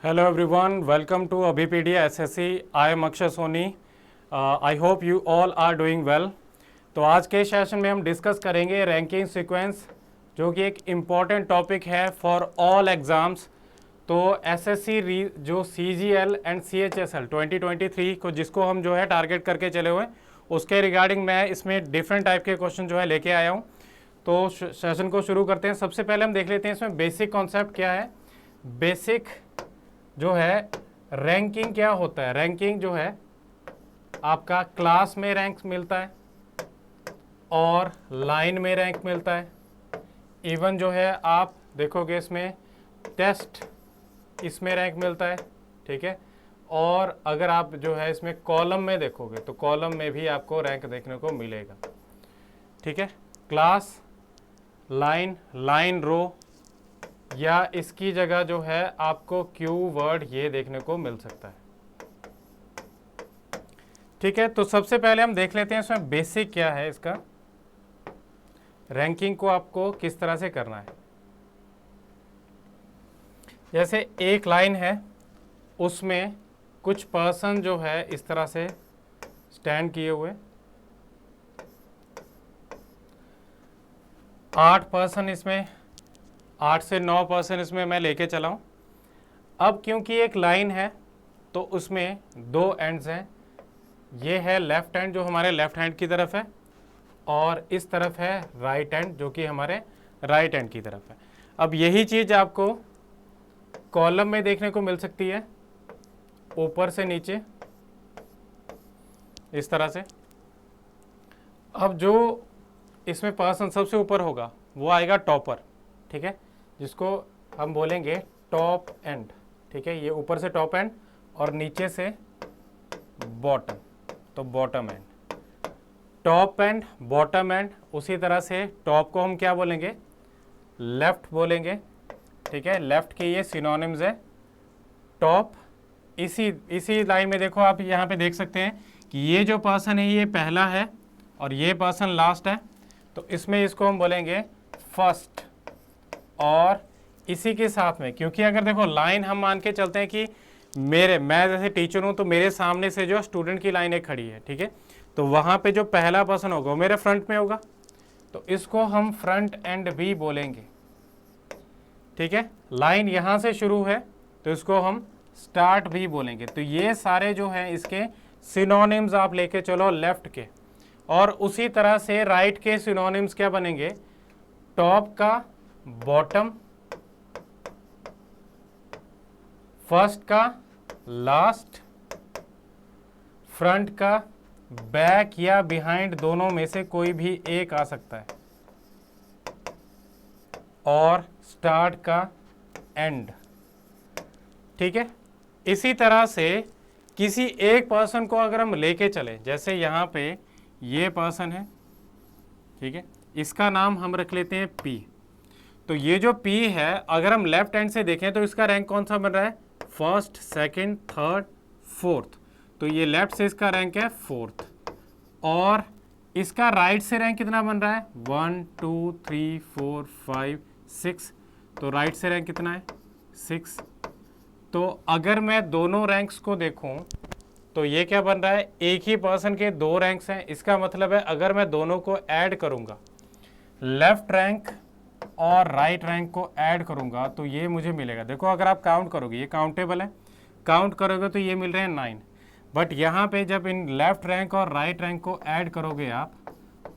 Hello everyone, welcome to Abhipedia SSC. I am Akshay Soni. I hope you all are doing well. तो आज के session में हम discuss करेंगे ranking sequence, जो कि एक इम्पॉर्टेंट टॉपिक है फॉर ऑल एग्ज़ाम्स। तो एसएससी जो CGL एंड CHSL 2023 को जिसको हम जो है टारगेट करके चले हुए, उसके रिगार्डिंग मैं इसमें डिफरेंट टाइप के क्वेश्चन जो है लेके आया हूँ। तो सेशन को शुरू करते हैं। सबसे पहले हम देख लेते हैं इसमें बेसिक कॉन्सेप्ट क्या है। बेसिक जो है रैंकिंग क्या होता है। रैंकिंग जो है आपका क्लास में रैंक मिलता है और लाइन में रैंक मिलता है। इवन जो है आप देखोगे इसमें टेस्ट, इसमें रैंक मिलता है, ठीक है। और अगर आप जो है इसमें कॉलम में देखोगे तो कॉलम में भी आपको रैंक देखने को मिलेगा, ठीक है। क्लास, लाइन, लाइन रो, या इसकी जगह जो है आपको क्यू वर्ड ये देखने को मिल सकता है, ठीक है। तो सबसे पहले हम देख लेते हैं इसमें बेसिक क्या है इसका, रैंकिंग को आपको किस तरह से करना है। जैसे एक लाइन है, उसमें कुछ पर्सन जो है इस तरह से स्टैंड किए हुए, 8 पर्सन इसमें, 8 से 9 पर्सन इसमें मैं लेके चला हूँ। अब क्योंकि एक लाइन है तो उसमें 2 एंड्स हैं। ये है लेफ्ट हैंड जो हमारे लेफ्ट हैंड की तरफ है, और इस तरफ है राइट हैंड जो कि हमारे राइट हैंड की तरफ है। अब यही चीज़ आपको कॉलम में देखने को मिल सकती है, ऊपर से नीचे इस तरह से। अब जो इसमें पर्सन सबसे ऊपर होगा वो आएगा टॉपर, ठीक है, जिसको हम बोलेंगे टॉप एंड, ठीक है। ये ऊपर से टॉप एंड और नीचे से बॉटम, तो bottom and. Top and, bottom and, उसी तरह से टॉप को हम क्या बोलेंगे, लेफ्ट बोलेंगे, ठीक है। लेफ्ट के ये सिनोनिम्स है, टॉप। इसी लाइन में देखो, आप यहाँ पे देख सकते हैं कि ये जो पर्सन है ये पहला है और ये पर्सन लास्ट है, तो इसमें इसको हम बोलेंगे फर्स्ट। और इसी के साथ में, क्योंकि अगर देखो लाइन हम मान के चलते हैं कि मैं जैसे टीचर हूँ तो मेरे सामने से जो स्टूडेंट की लाइन एक खड़ी है, ठीक है, तो वहाँ पे जो पहला पर्सन होगा वो मेरे फ्रंट में होगा, तो इसको हम फ्रंट एंड भी बोलेंगे, ठीक है। लाइन यहाँ से शुरू है तो इसको हम स्टार्ट भी बोलेंगे। तो ये सारे जो हैं इसके सिनोनिम्स आप लेके चलो लेफ्ट के। और उसी तरह से राइट के सिनोनिम्स क्या बनेंगे, टॉप का बॉटम, फर्स्ट का लास्ट, फ्रंट का बैक या बिहाइंड, दोनों में से कोई भी एक आ सकता है, और स्टार्ट का एंड, ठीक है। इसी तरह से किसी एक पर्सन को अगर हम लेके चले, जैसे यहाँ पे ये पर्सन है, ठीक है, इसका नाम हम रख लेते हैं P। तो ये जो P है, अगर हम लेफ्ट हैंड से देखें तो इसका रैंक कौन सा बन रहा है, फर्स्ट, सेकंड, थर्ड, फोर्थ। तो ये लेफ्ट से इसका रैंक है फोर्थ। और इसका राइट से रैंक कितना बन रहा है, 1 2 3 4 5 6। तो राइट से रैंक कितना है, 6। तो अगर मैं दोनों रैंक्स को देखूं तो ये क्या बन रहा है, एक ही पर्सन के 2 रैंक्स हैं। इसका मतलब है अगर मैं दोनों को ऐड करूंगा, लेफ्ट रैंक और राइट रैंक को ऐड करूंगा, तो ये मुझे मिलेगा। देखो अगर आप काउंट करोगे, ये काउंटेबल है, काउंट करोगे तो ये मिल रहे हैं 9। बट यहाँ पे जब इन लेफ्ट रैंक और राइट रैंक को ऐड करोगे आप,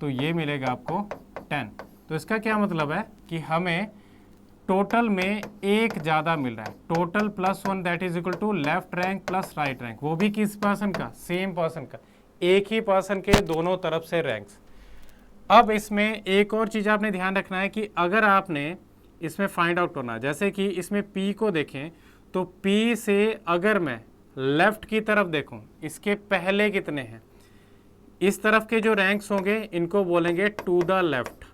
तो ये मिलेगा आपको 10। तो इसका क्या मतलब है कि हमें टोटल में एक ज़्यादा मिल रहा है। Total +1 that is equal to left rank plus right rank, वो भी किस पर्सन का, सेम पर्सन का, एक ही पर्सन के दोनों तरफ से रैंक्स। अब इसमें एक और चीज़ आपने ध्यान रखना है कि अगर आपने इसमें फाइंड आउट करना है, जैसे कि इसमें P को देखें तो P से अगर मैं लेफ्ट की तरफ देखूं, इसके पहले कितने हैं, इस तरफ के जो रैंक्स होंगे इनको बोलेंगे टू द लेफ्ट,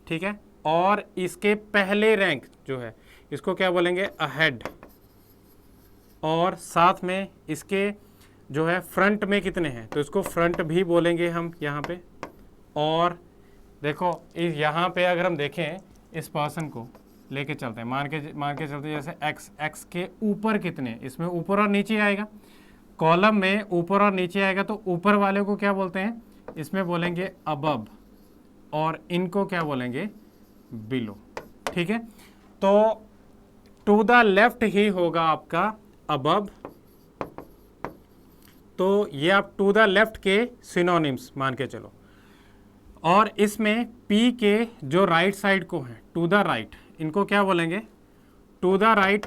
ठीक है। और इसके पहले रैंक जो है इसको क्या बोलेंगे, अहेड। और साथ में इसके जो है फ्रंट में कितने हैं, तो इसको फ्रंट भी बोलेंगे हम यहाँ पे। और देखो यहाँ पे अगर हम देखें इस पर्सन को, लेके चलते हैं, मान के चलते हैं जैसे x के ऊपर कितने, इसमें ऊपर और नीचे आएगा, कॉलम में ऊपर और नीचे आएगा, तो ऊपर वाले को क्या बोलते हैं, इसमें बोलेंगे अबव, और इनको क्या बोलेंगे, बिलो। ठीक है, तो टू द लेफ्ट ही होगा आपका अबव, तो ये आप टू द लेफ्ट के सिनोनिम्स मान के चलो। और इसमें P के जो राइट साइड को है, टू द राइट, इनको क्या बोलेंगे, टू द राइट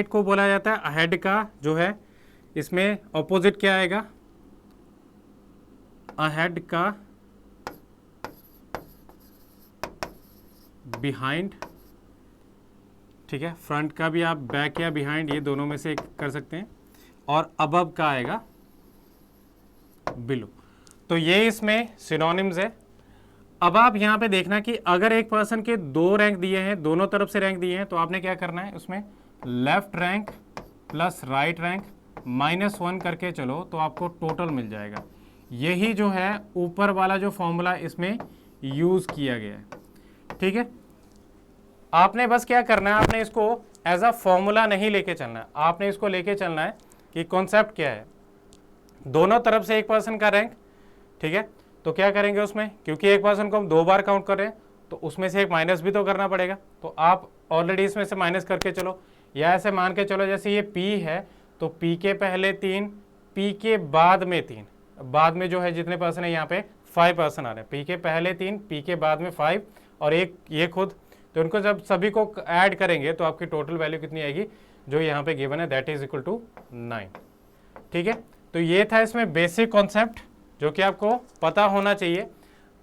को बोला जाता है अहेड का जो है, इसमें ऑपोजिट क्या आएगा, अहेड का बिहाइंड। ठीक है, फ्रंट का भी आप बैक या बिहाइंड ये दोनों में से एक कर सकते हैं, और अबव का आएगा बिलो। तो ये इसमें सिनोनिम्स है। अब आप यहाँ पे देखना कि अगर एक पर्सन के 2 रैंक दिए हैं, दोनों तरफ से रैंक दिए हैं, तो आपने क्या करना है, उसमें left rank plus right rank -1 करके चलो, तो आपको टोटल मिल जाएगा। यही जो है ऊपर वाला जो फॉर्मूला इसमें यूज किया गया है। ठीक है, आपने बस क्या करना है, आपने इसको एज अ फॉर्मूला नहीं लेके चलना है, आपने इसको लेके चलना है कि कॉन्सेप्ट क्या है, दोनों तरफ से एक पर्सन का रैंक। ठीक है, तो क्या करेंगे उसमें, क्योंकि एक पर्सन को हम 2 बार काउंट कर रहे हैं, तो उसमें से एक माइनस भी तो करना पड़ेगा, तो आप ऑलरेडी इसमें से माइनस करके चलो, या ऐसे मान के चलो जैसे ये P है, तो P के पहले 3, P के बाद में 3, बाद में जो है जितने पर्सन है यहाँ पे 5 पर्सन आ रहे हैं, P के पहले 3, P के बाद में 5 और एक ये खुद, तो इनको जब सभी को ऐड करेंगे तो आपकी टोटल वैल्यू कितनी आएगी, जो यहाँ पे गिवन है, दैट इज इक्वल टू 9। ठीक है, तो ये था इसमें बेसिक कॉन्सेप्ट जो कि आपको पता होना चाहिए।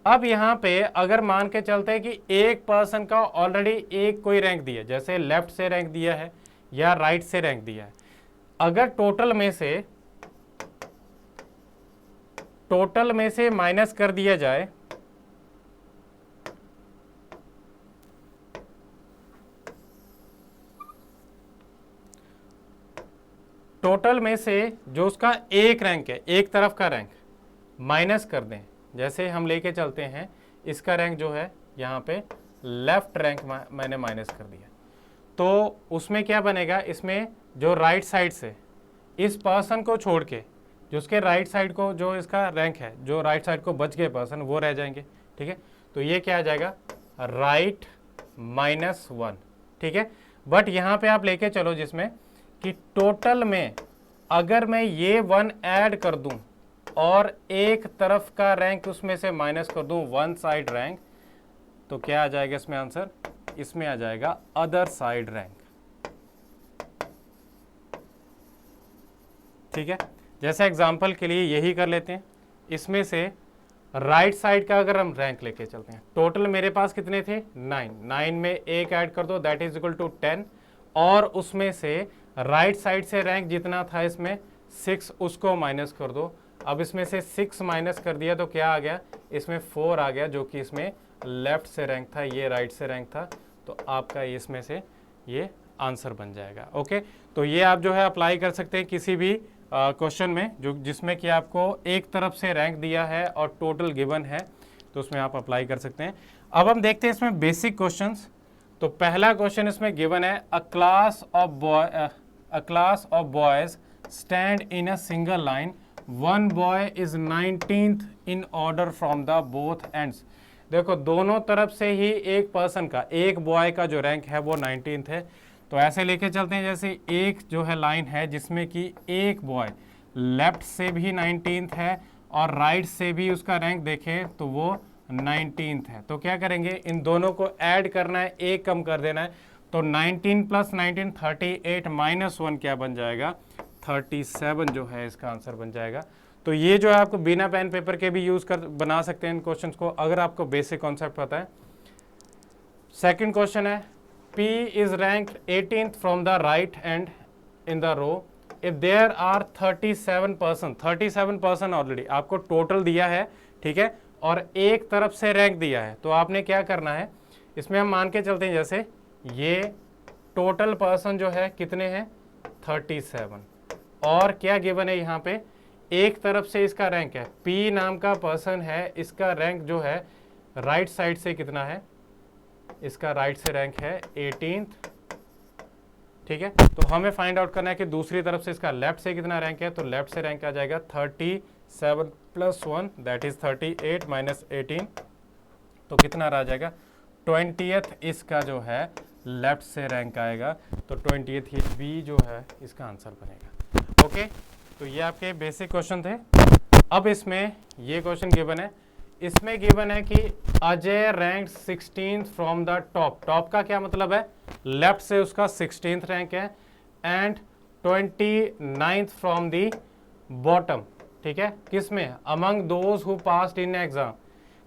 अब यहाँ पे अगर मान के चलते हैं कि एक पर्सन का ऑलरेडी एक कोई रैंक दिया, जैसे लेफ्ट से रैंक दिया है या राइट से रैंक दिया है, अगर टोटल में से माइनस कर दिया जाए, टोटल में से जो उसका एक रैंक है, एक तरफ का रैंक माइनस कर दें, जैसे हम लेके चलते हैं इसका रैंक जो है यहाँ पे लेफ्ट रैंक मैंने माइनस कर दिया, तो उसमें क्या बनेगा, इसमें जो राइट साइड से इस पर्सन को छोड़ के जो उसके राइट साइड को जो इसका रैंक है, जो राइट साइड को बच गए पर्सन, वो रह जाएंगे। ठीक है, तो ये क्या आ जाएगा, राइट -1। ठीक है, बट यहाँ पे आप लेके चलो जिसमें कि टोटल में अगर मैं ये 1 ऐड कर दूं और एक तरफ का रैंक उसमें से माइनस कर दूं, वन साइड रैंक, तो क्या आ जाएगा इसमें आंसर, इसमें आ जाएगा अदर साइड रैंक। ठीक है, जैसे एग्जांपल के लिए यही कर लेते हैं, इसमें से राइट साइड का अगर हम रैंक लेके चलते हैं, टोटल मेरे पास कितने थे, 9 में एक ऐड कर दो, दैट इज इक्वल टू 10, और उसमें से राइट साइड से रैंक जितना था इसमें 6, उसको माइनस कर दो। अब इसमें से 6 माइनस कर दिया तो क्या आ गया, इसमें 4 आ गया, जो कि इसमें लेफ्ट से रैंक था, ये राइट से रैंक था, तो आपका इसमें से ये आंसर बन जाएगा। ओके, तो ये आप जो है अप्लाई कर सकते हैं किसी भी क्वेश्चन में जो जिसमें कि आपको एक तरफ से रैंक दिया है और टोटल गिवन है, तो उसमें आप अप्लाई कर सकते हैं। अब हम देखते हैं इसमें बेसिक क्वेश्चंस। तो पहला क्वेश्चन इसमें गिवन है, अ class of boys stand in a single line, one boy is 19th in order from the both ends. देखो दोनों तरफ से ही एक पर्सन का, एक बॉय का जो रैंक है वो 19th है, तो ऐसे लेके चलते हैं जैसे एक जो है लाइन है जिसमें कि एक बॉय लेफ्ट से भी 19th है और राइट से भी उसका रैंक देखें तो वो 19th है, तो क्या करेंगे, इन दोनों को ऐड करना है, एक कम कर देना है, तो 19 + 19 38 -1 क्या बन जाएगा, 37 जो है इसका आंसर बन जाएगा। तो ये जो है आपको बिना पेन पेपर के भी यूज़ कर बना सकते हैं इन क्वेश्चंस को, अगर आपको बेसिक कॉन्सेप्ट पता है। सेकंड क्वेश्चन है, P is ranked 18th from the right end in the row if there are 37 person already आपको टोटल दिया है, ठीक है, और एक तरफ से रैंक दिया है, तो आपने क्या करना है, इसमें हम मान के चलते हैं जैसे ये टोटल पर्सन जो है कितने हैं 37, और क्या गिवन है यहाँ पे, एक तरफ से इसका रैंक है, P नाम का पर्सन है, इसका रैंक जो है राइट साइड से कितना है, इसका राइट से रैंक है 18th, ठीक है। तो हमें फाइंड आउट करना है कि दूसरी तरफ से इसका लेफ्ट से कितना रैंक है, तो लेफ्ट से रैंक आ जाएगा 37 + 1 दैट इज 38 - 18, तो कितना रह जाएगा 20th इसका जो है लेफ्ट से रैंक आएगा, तो 20th ये बी जो है इसका आंसर बनेगा। ओके, तो ये आपके बेसिक क्वेश्चन थे। अब इसमें ये क्वेश्चन गिवन है, इसमें गिवन है कि Ajay rank 16th from the top. Top का क्या मतलब है, लेफ्ट से उसका 16th रैंक है, and 29th from the bottom, ठीक है। किसमें, among those who passed in exam,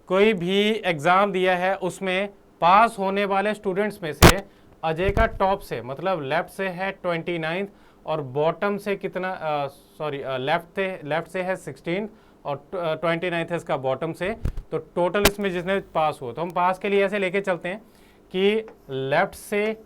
कोई भी एग्जाम दिया है उसमें पास होने वाले स्टूडेंट्स में से अजय का टॉप से मतलब लेफ्ट से है 29th और बॉटम से कितना, सॉरी लेफ्ट से है 16 और 29th है इसका बॉटम से, तो टोटल इसमें जितने पास हो, तो हम पास के लिए ऐसे लेके चलते हैं कि लेफ्ट से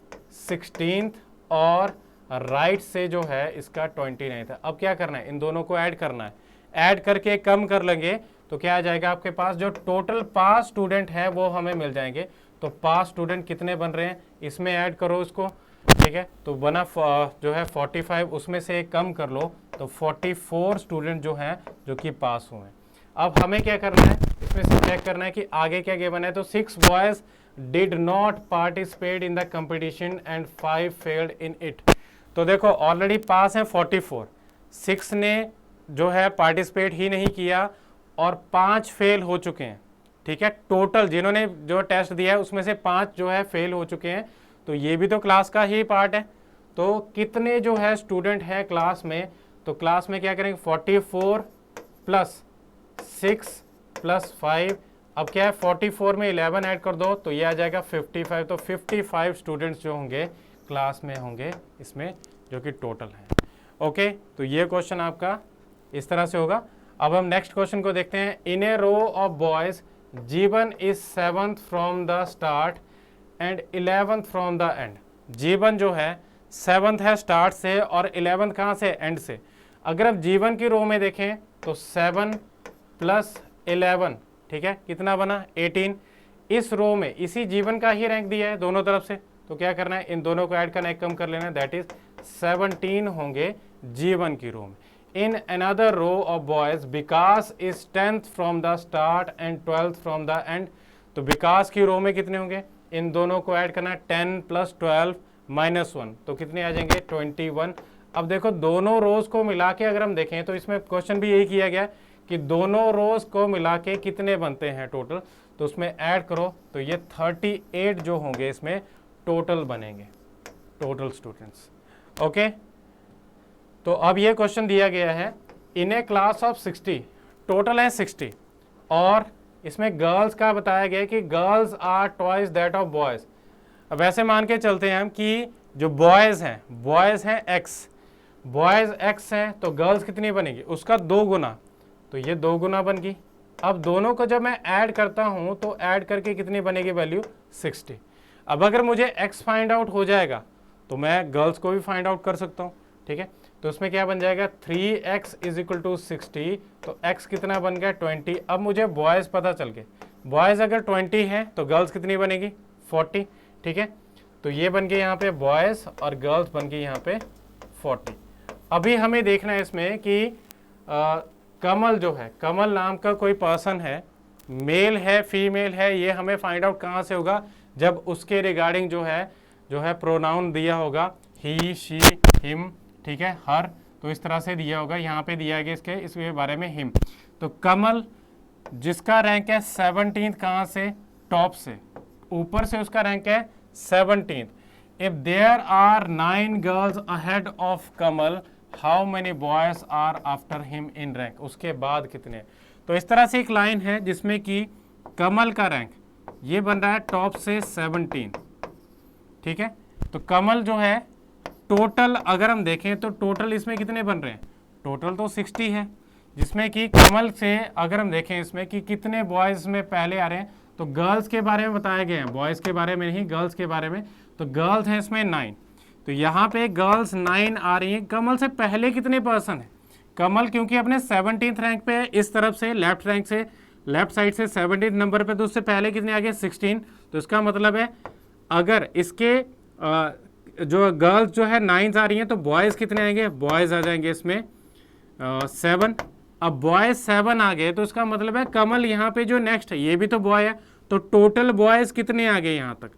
16th और राइट से जो है इसका 29th है। अब क्या करना है, इन दोनों को ऐड करना है, ऐड करके कम कर लेंगे तो क्या आ जाएगा आपके पास, जो टोटल पास स्टूडेंट है वो हमें मिल जाएंगे। तो पास स्टूडेंट कितने बन रहे हैं, इसमें ऐड करो इसको, ठीक है। तो बना जो है 45, उसमें से एक कम कर लो तो 44 स्टूडेंट जो हैं जो कि पास हुए हैं। अब हमें क्या करना है, इसमें से चेक करना है कि आगे क्या गिवन है। तो 6 boys did not participate in the competition and 5 failed in it. तो देखो ऑलरेडी पास है 44, 6 ने जो है पार्टिसिपेट ही नहीं किया और 5 फेल हो चुके हैं, ठीक है। टोटल जिन्होंने जो टेस्ट दिया है उसमें से 5 जो है फेल हो चुके हैं, तो ये भी तो क्लास का ही पार्ट है। तो कितने जो है स्टूडेंट हैं क्लास में, तो क्लास में क्या करेंगे 44 + 6 + 5, अब क्या है 44 में 11 ऐड कर दो तो ये आ जाएगा 55, तो 55 स्टूडेंट्स जो होंगे क्लास में होंगे इसमें जो कि टोटल है। ओके, तो ये क्वेश्चन आपका इस तरह से होगा। अब हम नेक्स्ट क्वेश्चन को देखते हैं। In a row of boys जीवन is 7th from the start and 11th from the end. जीवन जो है 7th है स्टार्ट से और 11th कहाँ से, एंड से। अगर आप जीवन की रो में देखें तो 7 + 11, ठीक है, कितना बना 18। इस रो में इसी जीवन का ही रैंक दिया है दोनों तरफ से, तो क्या करना है, इन दोनों को ऐड करना है, कम कर लेना है, दैट इज 17 होंगे जीवन की रो में। In another row of boys, Vikas is 10th from the start and 12th from the end। तो विकास की रो में कितने होंगे, इन दोनों को ऐड करना है, 10 + 12 - 1, तो कितने आ जाएंगे 21। अब देखो दोनों रोज को मिला के अगर हम देखें तो इसमें क्वेश्चन भी यही किया गया कि दोनों रोज को मिला के कितने बनते हैं टोटल, तो उसमें ऐड करो तो ये 38 जो होंगे इसमें टोटल बनेंगे, टोटल स्टूडेंट्स। ओके, तो अब ये क्वेश्चन दिया गया है, in a class of 60, total है 60 और इसमें गर्ल्स का बताया गया कि girls are twice that of boys. अब ऐसे मान के चलते हैं हम कि जो बॉयज़ हैं x, बॉयज़ x हैं तो गर्ल्स कितनी बनेगी, उसका 2 गुना, तो ये 2 गुना बन गई। अब दोनों को जब मैं ऐड करता हूँ तो ऐड करके कितनी बनेगी वैल्यू 60। अब अगर मुझे x फाइंड आउट हो जाएगा तो मैं गर्ल्स को भी फाइंड आउट कर सकता हूँ, ठीक है। तो उसमें क्या बन जाएगा 3x = 60, तो x कितना बन गया 20। अब मुझे बॉयज़ पता चल गए, बॉयज़ अगर 20 है तो गर्ल्स कितनी बनेगी 40, ठीक है। तो ये बन गए यहाँ पे बॉयज़ और गर्ल्स बन गई यहाँ पे 40। अभी हमें देखना है इसमें कि कमल जो है, कमल नाम का कोई पर्सन है, मेल है फीमेल है, ये हमें फाइंड आउट कहाँ से होगा, जब उसके रिगार्डिंग जो है प्रोनाउन दिया होगा, ही शी हिम, ठीक है, हर, तो इस तरह से दिया होगा, यहाँ पे दिया गया इसके बारे में हिम। तो कमल जिसका रैंक है 17th, कहाँ से, टॉप से, ऊपर से उसका रैंक है 17th। If there are 9 girls ahead of Kamal, how many boys are after him in rank, उसके बाद कितने। तो इस तरह से एक लाइन है जिसमें कि कमल का रैंक ये बन रहा है टॉप से 17, ठीक है। तो कमल जो है टोटल अगर हम देखें तो टोटल इसमें कितने बन रहे हैं, टोटल तो 60 है, जिसमें कि कमल से अगर हम देखें इसमें कि कितने बॉयज़ में पहले आ रहे हैं, तो गर्ल्स के बारे में बताया गया है, बॉयज़ के बारे में नहीं, गर्ल्स के बारे में। तो गर्ल्स हैं इसमें 9, तो यहाँ पे गर्ल्स 9 आ रही हैं। कमल से पहले कितने पर्सन हैं, कमल क्योंकि अपने 17th रैंक पे इस तरफ से लेफ्ट रैंक से लेफ्ट साइड से 17th नंबर पे, तो उससे पहले कितने आ गए 16। तो इसका मतलब है अगर इसके जो गर्ल्स जो है 9 आ रही हैं तो बॉयज़ कितने आएंगे, बॉयज़ आ जाएंगे इसमें 7। अब बॉयज़ 7 आ गए तो इसका मतलब है कमल यहाँ पे जो नेक्स्ट है ये भी तो बॉय है, तो टोटल बॉयज़ कितने आ गए यहाँ तक,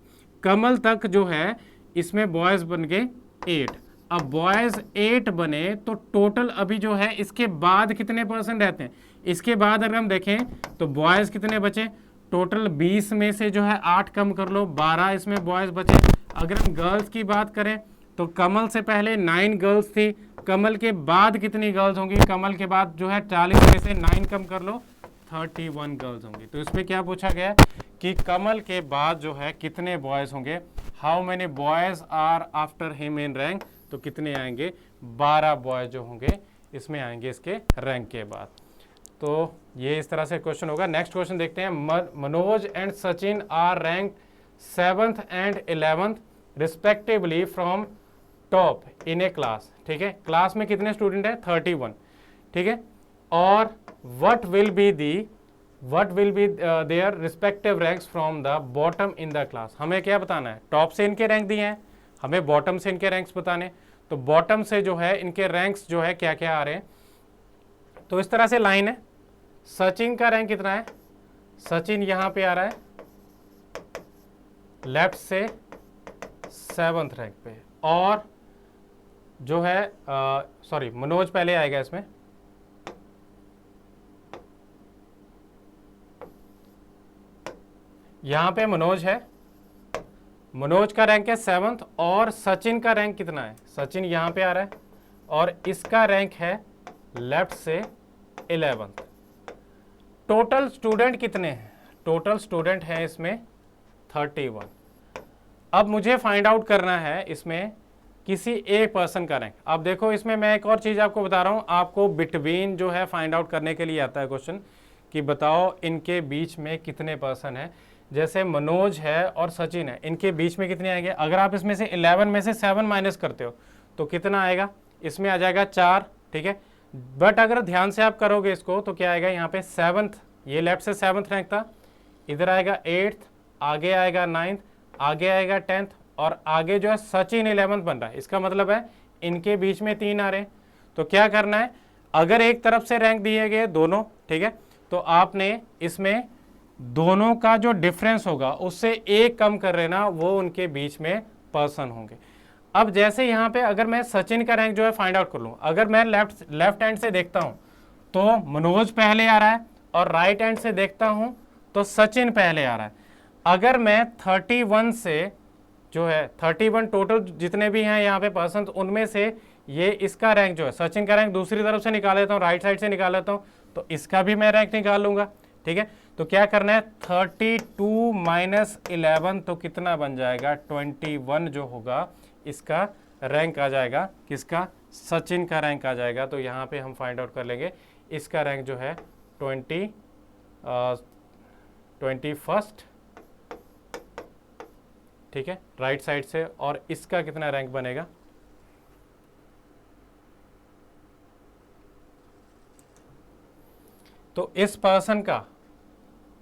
कमल तक जो है इसमें बॉयज़ बन गए 8। अब बॉयज़ 8 बने तो टोटल अभी जो है इसके बाद कितने परसेंट रहते हैं, इसके बाद अगर हम देखें तो बॉयज़ कितने बचे, टोटल 20 में से जो है 8 कम कर लो, 12 इसमें बॉयज़ बचे। अगर हम गर्ल्स की बात करें तो कमल से पहले 9 गर्ल्स थी, कमल के बाद कितनी गर्ल्स होंगी, कमल के बाद जो है 40 में से 9 कम कर लो 31 गर्ल्स होंगी। तो इसमें क्या पूछा गया है कि कमल के बाद जो है कितने बॉयज़ होंगे, how many boys are after him in rank, तो कितने आएंगे 12 बॉयज़ जो होंगे इसमें आएंगे इसके रैंक के बाद। तो ये इस तरह से क्वेश्चन होगा। नेक्स्ट क्वेश्चन देखते हैं, Manoj and Sachin are rank 7th and 11th respectively from top in a class. ठीक है, क्लास में कितने स्टूडेंट है 31। ठीक है, और what will be their respective ranks from the bottom in the class. हमें क्या बताना है, टॉप से इनके रैंक दिए हैं, हमें बॉटम से इनके रैंक्स बताने, तो बॉटम से जो है इनके रैंक्स जो है क्या क्या आ रहे हैं। तो इस तरह से लाइन है, सचिन का रैंक कितना है, सचिन यहां पे आ रहा है लेफ्ट से 7th रैंक पे, और जो है सॉरी मनोज पहले आएगा इसमें, यहां पे मनोज है, मनोज का रैंक है 7th, और सचिन का रैंक कितना है, सचिन यहां पे आ रहा है, और इसका रैंक है लेफ्ट से 11th। टोटल स्टूडेंट कितने हैं, टोटल स्टूडेंट हैं इसमें 31। अब मुझे फाइंड आउट करना है इसमें किसी एक पर्सन का रैंक। अब देखो इसमें मैं एक और चीज़ आपको बता रहा हूँ, आपको बिटवीन जो है फाइंड आउट करने के लिए आता है क्वेश्चन कि बताओ इनके बीच में कितने पर्सन है। जैसे मनोज है और सचिन है, इनके बीच में कितने आएंगे, अगर आप इसमें से 11 में से 7 माइनस करते हो तो कितना आएगा, इसमें आ जाएगा 4। ठीक है, बट अगर ध्यान से आप करोगे इसको तो क्या आएगा, यहाँ पे 7th, ये लेफ्ट से 7th रैंक था, इधर आएगा 8th, आगे आएगा 9th, आगे आएगा 10th, और आगे जो है सचिन 11th बन रहा है। इसका मतलब है इनके बीच में 3 आ रहे हैं। तो क्या करना है, अगर एक तरफ से रैंक दिए गए दोनों, ठीक है, तो आपने इसमें दोनों का जो डिफरेंस होगा उससे एक कम कर लेना, वो उनके बीच में पर्सन होंगे। अब जैसे यहाँ पे अगर मैं सचिन का रैंक जो है फाइंड आउट कर लूँ, अगर मैं लेफ्ट हैंड से देखता हूँ तो मनोज पहले आ रहा है, और राइट हैंड से देखता हूँ तो सचिन पहले आ रहा है। अगर मैं 31 से जो है 31 टोटल जितने भी हैं यहाँ पे पर्सन, उनमें से ये इसका रैंक जो है सचिन का रैंक दूसरी तरफ से निकाल लेता हूँ, राइट साइड से निकाल लेता हूँ, तो इसका भी मैं रैंक निकाल लूंगा। ठीक है, तो क्या करना है 32 माइनस 11, तो कितना बन जाएगा 21 जो होगा इसका रैंक आ जाएगा, किसका, सचिन का रैंक आ जाएगा। तो यहाँ पे हम फाइंड आउट कर लेंगे इसका रैंक जो है 21st। ठीक है, राइट साइड से, और इसका कितना रैंक बनेगा, तो इस पर्सन का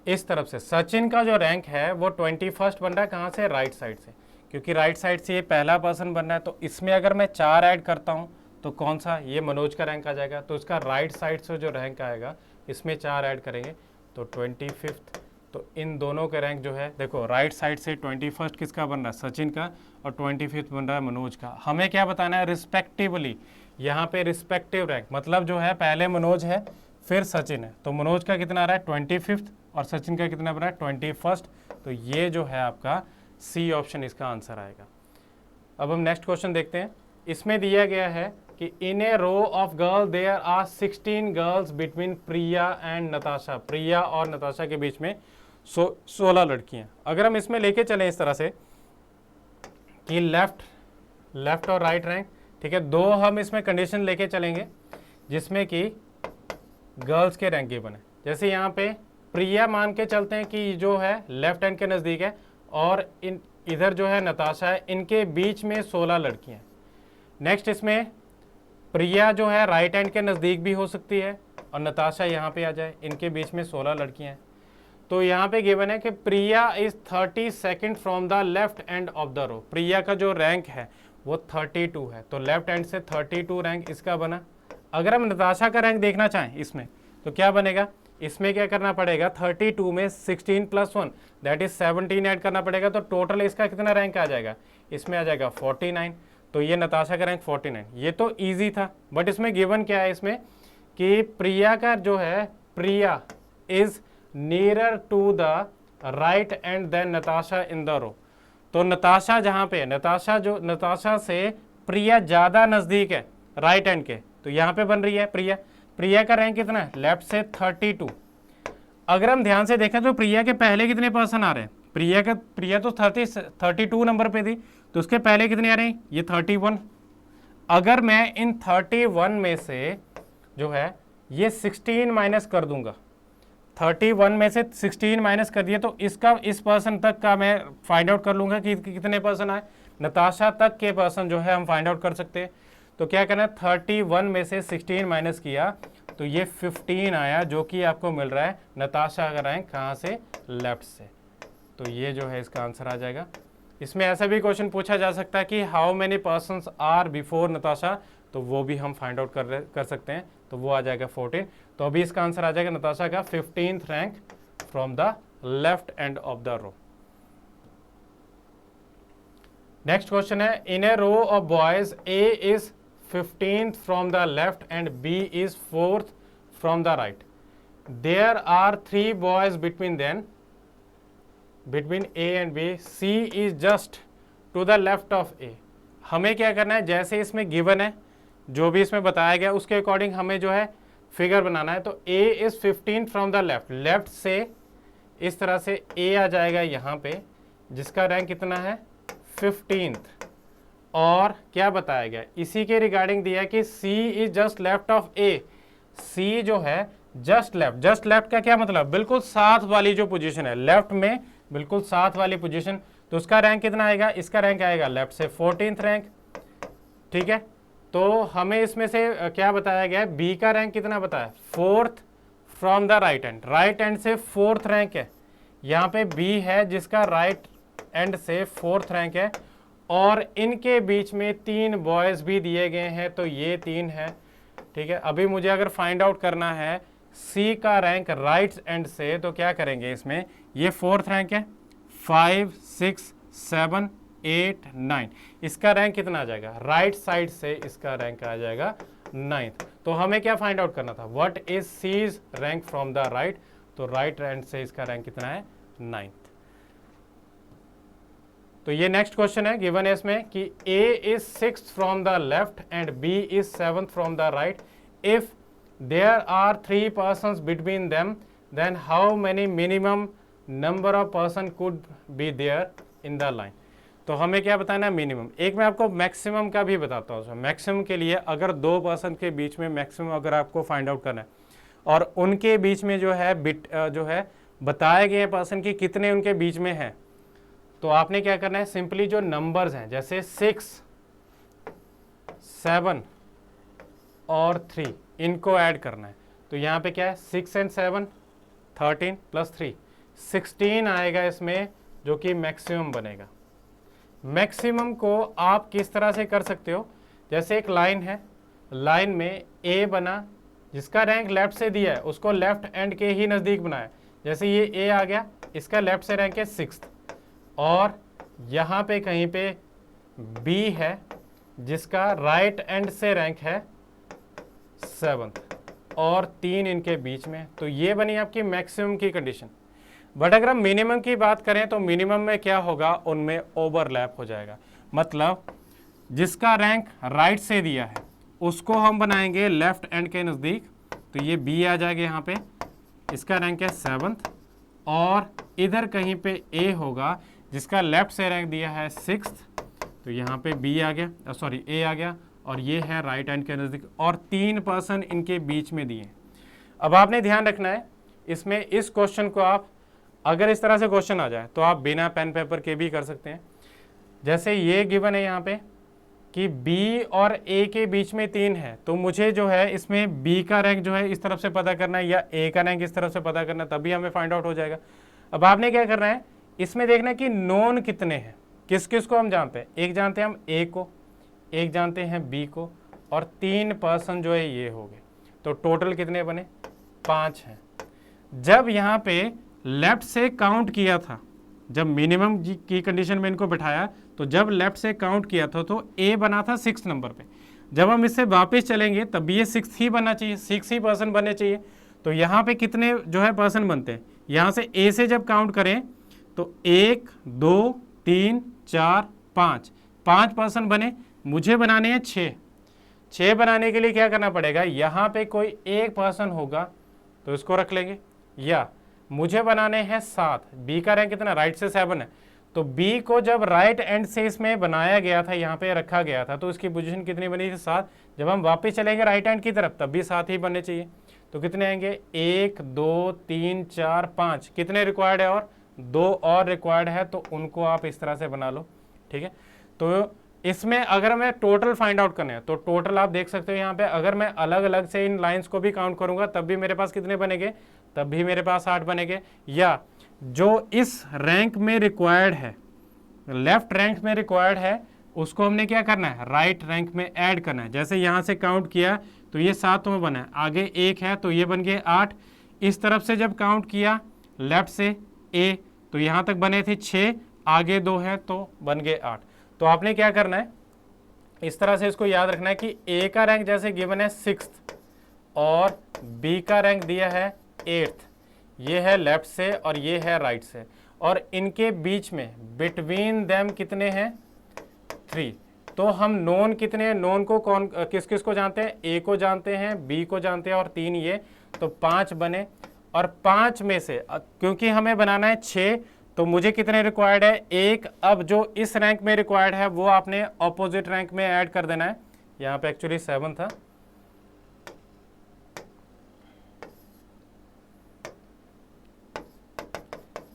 इस तरफ से सचिन का जो रैंक है वो 21st बन रहा है, कहाँ से, राइट साइड से, क्योंकि राइट साइड से ये पहला पर्सन बन रहा है। तो इसमें अगर मैं 4 ऐड करता हूँ तो कौन सा, ये मनोज का रैंक आ जाएगा। तो इसका राइट साइड से जो रैंक आएगा इसमें 4 ऐड करेंगे तो 25th। तो इन दोनों के रैंक जो है, देखो राइट साइड से 21st किसका बन रहा है, सचिन का, और 25th बन रहा है मनोज का। हमें क्या बताना है, रिस्पेक्टिवली, यहाँ पे रिस्पेक्टिव रैंक मतलब जो है पहले मनोज है फिर सचिन है, तो मनोज का कितना आ रहा है 25th, और सचिन का कितना बना है 21st। तो ये जो है आपका सी ऑप्शन इसका आंसर आएगा। अब हम नेक्स्ट क्वेश्चन देखते हैं। इसमें दिया गया है कि in a row of girl there are 16 girls between Priya and Natasha. Priya और नताशा के बीच में 16 लड़कियां। अगर हम इसमें लेके चलें इस तरह से कि लेफ्ट और राइट रैंक, ठीक है, दो हम इसमें कंडीशन लेके चलेंगे जिसमें कि गर्ल्स के रैंक गिवन है। जैसे यहाँ पे प्रिया मान के चलते हैं कि जो है लेफ्ट हैंड के नज़दीक है, और इधर जो है नताशा है, इनके बीच में 16 लड़कियां। नेक्स्ट इसमें प्रिया जो है राइट हैंड के नज़दीक भी हो सकती है और नताशा यहाँ पे आ जाए, इनके बीच में 16 लड़कियाँ हैं। तो यहाँ पे गिवन है कि Priya is 32 from the left end of the row. Priya का जो रैंक है वो 32 है, तो लेफ्ट हैंड से 32 रैंक इसका बना। अगर हम नताशा का रैंक देखना चाहें इसमें तो क्या बनेगा, इसमें क्या करना पड़ेगा, 32 में 16 + 1 दैट इज 17 ऐड करना पड़ेगा, तो टोटल इसका कितना रैंक आ जाएगा, इसमें आ जाएगा 49। तो ये नताशा का रैंक 49। ये तो ईजी था, बट इसमें गिवन क्या है इसमें कि प्रिया का जो है, Priya is nearer to the right end than Natasha in the row. तो नताशा जहाँ पे है, नताशा से प्रिया ज़्यादा नज़दीक है राइट हैंड के, तो यहाँ पे बन रही है प्रिया। प्रिया का रैंक कितना है, लेफ्ट से 32। अगर हम ध्यान से देखें तो प्रिया के पहले कितने पर्सन आ रहे हैं, प्रिया तो 32 नंबर पे थी, तो उसके पहले कितने आ रहे हैं, ये 31। अगर मैं इन 31 में से जो है ये 16 माइनस कर दूंगा, 31 में से 16 माइनस कर दिया, तो इसका इस पर्सन तक का मैं फाइंड आउट कर लूंगा कि कितने पर्सन आए। नताशा तक के पर्सन जो है हम फाइंड आउट कर सकते हैं। तो क्या करना है, 31 में से 16 माइनस किया तो ये 15 आया, जो कि आपको मिल रहा है नताशा का रैंक कहाँ से, लेफ्ट से। तो ये जो है इसका आंसर आ जाएगा। इसमें ऐसा भी क्वेश्चन पूछा जा सकता है कि how many persons are before Natasha, तो वो भी हम फाइंड आउट कर सकते हैं, तो वो आ जाएगा 14। तो अभी इसका आंसर आ जाएगा नताशा का 15th rank from the left end of the row. Next question है, in a row of boys A is 15th from the left end B is 4th from the right. There are 3 boys between A and B, C is just to the left of A. हमें क्या करना है, जैसे इसमें given है जो भी इसमें बताया गया उसके अकॉर्डिंग हमें जो है फिगर बनाना है। तो a is 15 from the left, left से इस तरह से a आ जाएगा यहाँ पे, जिसका रैंक कितना है 15th। और क्या बताया गया, इसी के रिगार्डिंग दिया कि c is just left of a। c जो है जस्ट लेफ्ट का क्या मतलब, बिल्कुल साथ वाली जो पोजीशन है, लेफ्ट में बिल्कुल साथ वाली पोजीशन, तो उसका रैंक कितना आएगा, इसका रैंक आएगा लेफ्ट से 14th रैंक। ठीक है, तो हमें इसमें से क्या बताया गया है, बी का रैंक कितना बताया, 4th from the right hand, right hand से 4th रैंक है। यहाँ पे बी है जिसका राइट हैंड से 4th रैंक है, और इनके बीच में 3 बॉयज भी दिए गए हैं, तो ये 3 है। ठीक है, अभी मुझे अगर फाइंड आउट करना है सी का रैंक राइट हैंड से, तो क्या करेंगे, इसमें ये 4th रैंक है, 5, 6, 7, 8, 9, इसका रैंक कितना आ जाएगा, राइट साइड से इसका रैंक आ जाएगा 9th। तो हमें क्या फाइंड आउट करना था, what is C's rank from the right, तो राइट हैंड से इसका रैंक कितना है 9th। तो ये नेक्स्ट क्वेश्चन है, गिवन है इसमें कि A is 6th from the left and B is 7th from the right. If there are 3 persons between them, then how many minimum number of person could be there in the line. तो हमें क्या बताना है, minimum. एक मैं आपको maximum का भी बताता हूँ। मैक्सिमम के लिए अगर 2 पर्सन के बीच में मैक्सिमम अगर आपको फाइंड आउट करना है, और उनके बीच में जो है जो है बताए गए पर्सन की कितने उनके बीच में है, तो आपने क्या करना है, सिंपली जो नंबर्स हैं जैसे 6, 7 और 3 इनको ऐड करना है। तो यहाँ पे क्या है, 6 and 7 13 + 3 16 आएगा इसमें, जो कि मैक्सिमम बनेगा। मैक्सिमम को आप किस तरह से कर सकते हो, जैसे एक लाइन है, लाइन में ए बना, जिसका रैंक लेफ्ट से दिया है उसको लेफ्ट एंड के ही नज़दीक बनाया। जैसे ये ए आ गया, इसका लेफ्ट से रैंक है 6th, और यहाँ पे कहीं पे बी है जिसका राइट एंड से रैंक है 7th, और 3 इनके बीच में। तो ये बनी आपकी मैक्सिमम की कंडीशन। बट अगर हम मिनिमम की बात करें तो मिनिमम में क्या होगा, उनमें ओवरलैप हो जाएगा। मतलब जिसका रैंक राइट से दिया है उसको हम बनाएंगे लेफ्ट एंड के नज़दीक, तो ये बी आ जाएगा यहाँ पे, इसका रैंक है 7th, और इधर कहीं पे ए होगा जिसका लेफ्ट से रैंक दिया है 6th, तो यहाँ पे बी आ गया, सॉरी ए आ गया, और ये है राइट हैंड के नज़दीक, और 3 पर्सन इनके बीच में दिए। अब आपने ध्यान रखना है इसमें, इस क्वेश्चन को आप अगर इस तरह से क्वेश्चन आ जाए तो आप बिना पेन पेपर के भी कर सकते हैं। जैसे ये गिवन है यहाँ पे कि बी और ए के बीच में 3 है, तो मुझे जो है इसमें बी का रैंक जो है इस तरफ से पता करना है या ए का रैंक इस तरफ से पता करना है, तभी हमें फाइंड आउट हो जाएगा। अब आपने क्या करना है, इसमें देखना है कि नोन कितने हैं, किस किस को हम जानते हैं। एक जानते हैं हम ए को, एक जानते हैं बी को, और 3 पर्सन जो है ये हो गए, तो टोटल कितने बने, 5 हैं। जब यहाँ पे लेफ्ट से काउंट किया था, जब मिनिमम की कंडीशन में इनको बिठाया, तो जब लेफ्ट से काउंट किया था तो ए बना था 6 नंबर पे। जब हम इससे वापस चलेंगे तब ये 6 ही बनना चाहिए, 6 ही पर्सन बनने चाहिए। तो यहाँ पे कितने जो है पर्सन बनते हैं, यहाँ से ए से जब काउंट करें तो 1 2 3 4 5 पर्सन बने। मुझे बनाने हैं 6 बनाने के लिए क्या करना पड़ेगा, यहाँ पे कोई एक पर्सन होगा तो इसको रख लेंगे, या मुझे बनाने हैं 7। बी का रैंक कितना, राइट से 7 है, तो बी को जब राइट एंड से इसमें बनाया गया था, यहाँ पे रखा गया था, तो इसकी पोजीशन कितनी बनी थी, 7। जब हम वापस चलेंगे राइट हैंड की तरफ तब भी 7 ही बनने चाहिए। तो कितने आएंगे, 1 2 3 4 5, कितने रिक्वायर्ड है, और 2 और रिक्वायर्ड है, तो उनको आप इस तरह से बना लो। ठीक है, तो इसमें अगर मैं टोटल फाइंड आउट करना है तो टोटल आप देख सकते हो यहाँ पे, अगर मैं अलग अलग से इन लाइंस को भी काउंट करूंगा तब भी मेरे पास कितने बनेंगे, तब भी मेरे पास 8 बनेंगे। या जो इस रैंक में रिक्वायर्ड है, लेफ्ट रैंक में रिक्वायर्ड है, उसको हमने क्या करना है, राइट रैंक में ऐड करना है। जैसे यहाँ से काउंट किया तो ये 7 में बना है, आगे 1 है तो ये बन गए 8। इस तरफ से जब काउंट किया लेफ्ट से ए, तो यहाँ तक बने थे 6, आगे 2 है तो बन गए 8। तो आपने क्या करना है, इस तरह से इसको याद रखना है कि ए का रैंक जैसे गिवन है 6 और बी का रैंक दिया है 8, ये है लेफ्ट से और ये है राइट से, और इनके बीच में बिटवीन देम कितने हैं, 3। तो हम नोन कितने हैं, नोन को कौन किस किस को जानते हैं, ए को जानते हैं, बी को जानते हैं और 3 ये, तो 5 बने। और 5 में से क्योंकि हमें बनाना है 6, तो मुझे कितने रिक्वायर्ड है, 1। अब जो इस रैंक में रिक्वायर्ड है वो आपने ऑपोजिट रैंक में ऐड कर देना है। यहाँ पे एक्चुअली 7 था,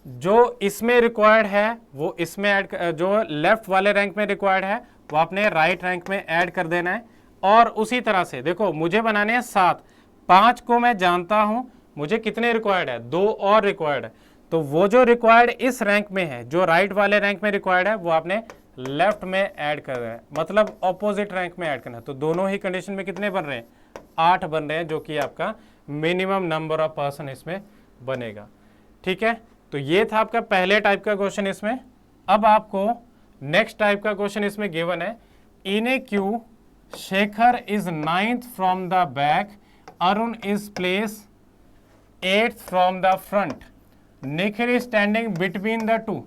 जो इसमें रिक्वायर्ड है वो इसमें ऐड, जो लेफ्ट वाले रैंक में रिक्वायर्ड है वो आपने राइट रैंक में ऐड कर देना है। और उसी तरह से देखो, मुझे बनाने हैं 7, 5 को मैं जानता हूं, मुझे कितने रिक्वायर्ड है, 2 और रिक्वायर्ड है, तो वो जो रिक्वायर्ड इस रैंक में है, जो राइट वाले रैंक में रिक्वायर्ड है, वो आपने लेफ्ट में ऐड कर रहे हैं, मतलब ऑपोजिट रैंक में ऐड करना है। तो दोनों ही कंडीशन में कितने बन रहे हैं, 8 बन रहे हैं, जो कि आपका मिनिमम नंबर ऑफ पर्सन इसमें बनेगा। ठीक है, तो ये था आपका पहले टाइप का क्वेश्चन इसमें। अब आपको नेक्स्ट टाइप का क्वेश्चन इसमें गिवन है, in a queue Shekhar is 9th from the back, Arun is place 8th from the front, Nikhil is standing between the 2।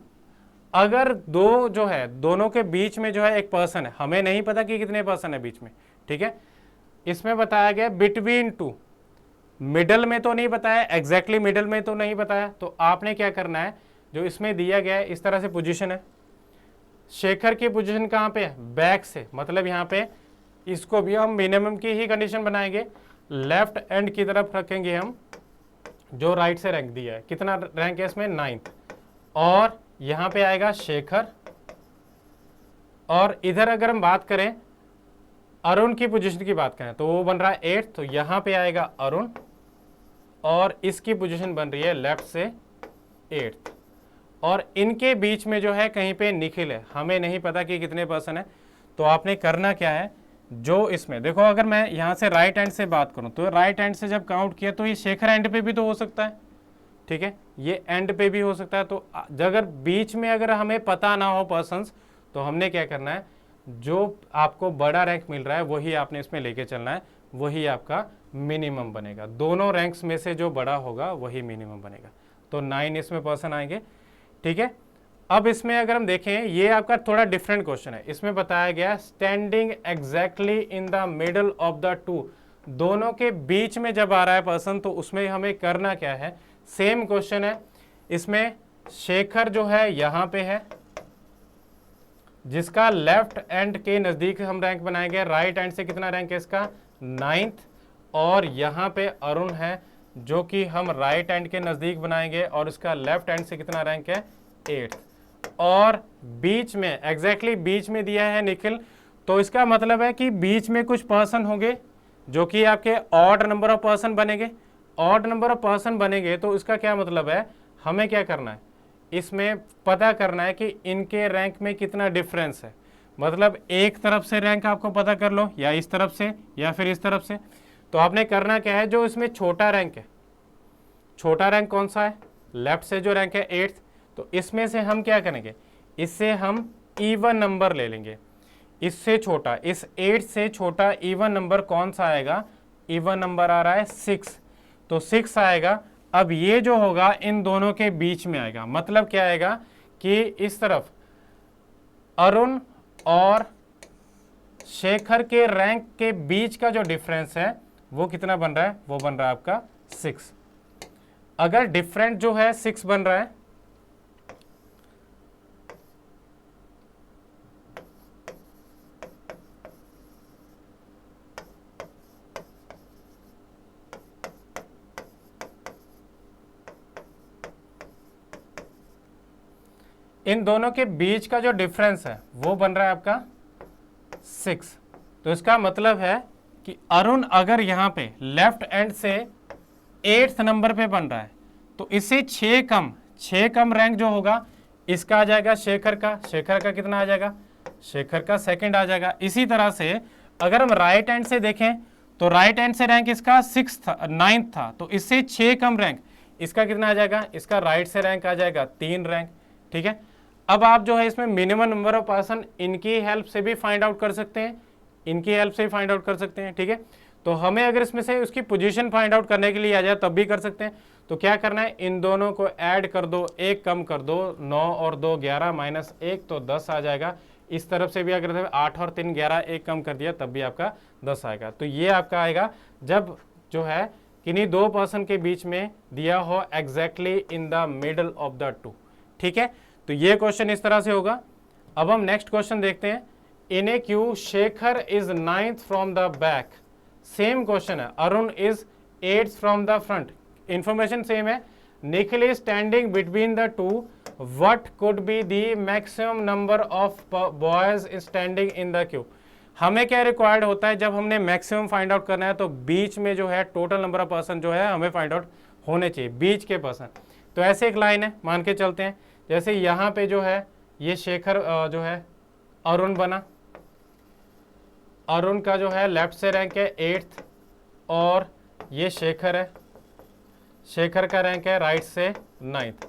अगर दो जो है, दोनों के बीच में जो है एक पर्सन है, हमें नहीं पता कि कितने पर्सन है बीच में। ठीक है, इसमें बताया गया बिटवीन 2, मिडल में तो नहीं बताया, एग्जैक्टली मिडल में तो नहीं बताया। तो आपने क्या करना है, जो इसमें दिया गया है इस तरह से पोजीशन है, शेखर की पोजीशन कहाँ पे है, बैक से, मतलब यहाँ पे इसको भी हम मिनिमम की ही कंडीशन बनाएंगे, लेफ्ट एंड की तरफ रखेंगे हम, जो राइट से रैंक दिया है, कितना रैंक है इसमें, 9th, और यहाँ पे आएगा शेखर, और इधर अगर हम बात करें अरुण की पोजीशन की बात करें तो वो बन रहा है 8, तो यहाँ पे आएगा अरुण, और इसकी पोजीशन बन रही है लेफ्ट से 8th, और इनके बीच में जो है कहीं पे निखिल है, हमें नहीं पता कि कितने पर्सन है। तो आपने करना क्या है, जो इसमें देखो, अगर मैं यहाँ से राइट हैंड से बात करूँ तो राइट हैंड से जब काउंट किया तो ये शेखर एंड पे भी तो हो सकता है। ठीक है, ये एंड पे भी हो सकता है। तो अगर बीच में अगर हमें पता ना हो पर्सन्स, तो हमने क्या करना है, जो आपको बड़ा रैंक मिल रहा है वही आपने इसमें लेके चलना है, वही आपका मिनिमम बनेगा। दोनों रैंक्स में से जो बड़ा होगा वही मिनिमम बनेगा। तो 9 इसमें पर्सन आएंगे। ठीक है, अब इसमें अगर हम देखें, ये आपका थोड़ा डिफरेंट क्वेश्चन है। इसमें बताया गया standing exactly in the middle of the 2, दोनों के बीच में जब आ रहा है पर्सन, तो उसमें हमें करना क्या है, सेम क्वेश्चन है। इसमें शेखर जो है यहाँ पे है, जिसका लेफ्ट एंड के नज़दीक हम रैंक बनाएंगे, राइट एंड से कितना रैंक है इसका, 9th, और यहाँ पे अरुण है जो कि हम राइट एंड के नज़दीक बनाएंगे, और इसका लेफ्ट एंड से कितना रैंक है, 8th, और बीच में एग्जैक्टली बीच में दिया है निखिल, तो इसका मतलब है कि बीच में कुछ पर्सन होंगे जो कि आपके ऑड नंबर ऑफ पर्सन बनेंगे। ऑड नंबर ऑफ पर्सन बनेंगे तो इसका क्या मतलब है, हमें क्या करना है, इसमें पता करना है कि इनके रैंक में कितना डिफरेंस है। मतलब एक तरफ से रैंक आपको पता कर लो, या इस तरफ से या फिर इस तरफ से। तो आपने करना क्या है, जो इसमें छोटा रैंक है, छोटा रैंक कौन सा है, लेफ्ट से जो रैंक है 8th, तो इसमें से हम क्या करेंगे, इससे हम इवन नंबर ले लेंगे। इससे छोटा, इस 8 से छोटा इवन नंबर कौन सा आएगा, इवन नंबर आ रहा है 6, तो 6 आएगा। अब ये जो होगा इन दोनों के बीच में आएगा। मतलब क्या आएगा कि इस तरफ अरुण और शेखर के रैंक के बीच का जो डिफरेंस है वो कितना बन रहा है, वो बन रहा है आपका 6। अगर डिफरेंट जो है 6 बन रहा है, इन दोनों के बीच का जो डिफरेंस है वो बन रहा है आपका 6। तो इसका मतलब है कि अरुण अगर यहां पे लेफ्ट एंड से 8th नंबर पे बन रहा है तो इससे 6 कम रैंक जो होगा इसका आ जाएगा शेखर का। शेखर का कितना आ जाएगा, शेखर का 2nd आ जाएगा। इसी तरह से अगर हम राइट हैंड से देखें तो राइट हैंड से रैंक इसका 6th था, 9th था, तो इससे 6 कम रैंक इसका कितना आ जाएगा, इसका राइट से रैंक आ जाएगा 3 रैंक। ठीक है, अब आप जो है इसमें मिनिमम नंबर ऑफ पर्सन इनकी हेल्प से भी फाइंड आउट कर सकते हैं, इनकी हेल्प से भी फाइंड आउट कर सकते हैं। ठीक है, तो हमें अगर इसमें से उसकी पोजीशन फाइंड आउट करने के लिए आ जाए तब भी कर सकते हैं। तो क्या करना है, इन दोनों को ऐड कर दो, एक कम कर दो, 9 और 2 11 माइनस 1 तो 10 आ जाएगा। इस तरफ से भी अगर 8 और 3 11 एक कम कर दिया तब भी आपका 10 आएगा। तो ये आपका आएगा जब जो है किन्हीं दो पर्सन के बीच में दिया हो exactly in the middle of the two. ठीक है, तो ये क्वेश्चन इस तरह से होगा। अब हम नेक्स्ट क्वेश्चन देखते हैं। In a queue Shekhar is 9th from the back. Same question है, Arun is 8th from the front. Information same है। Nikhil is standing between the two, what could be the maximum number of boys standing in the queue. हमें क्या required होता है, जब हमने maximum find out करना है तो बीच में जो है टोटल नंबर ऑफ पर्सन जो है हमें फाइंड आउट होने चाहिए, बीच के पर्सन। तो ऐसे एक लाइन है, मान के चलते हैं, जैसे यहाँ पे जो है ये शेखर जो है अरुण बना, अरुण का जो है लेफ्ट से रैंक है 8th और ये शेखर है, शेखर का रैंक है राइट से 9th।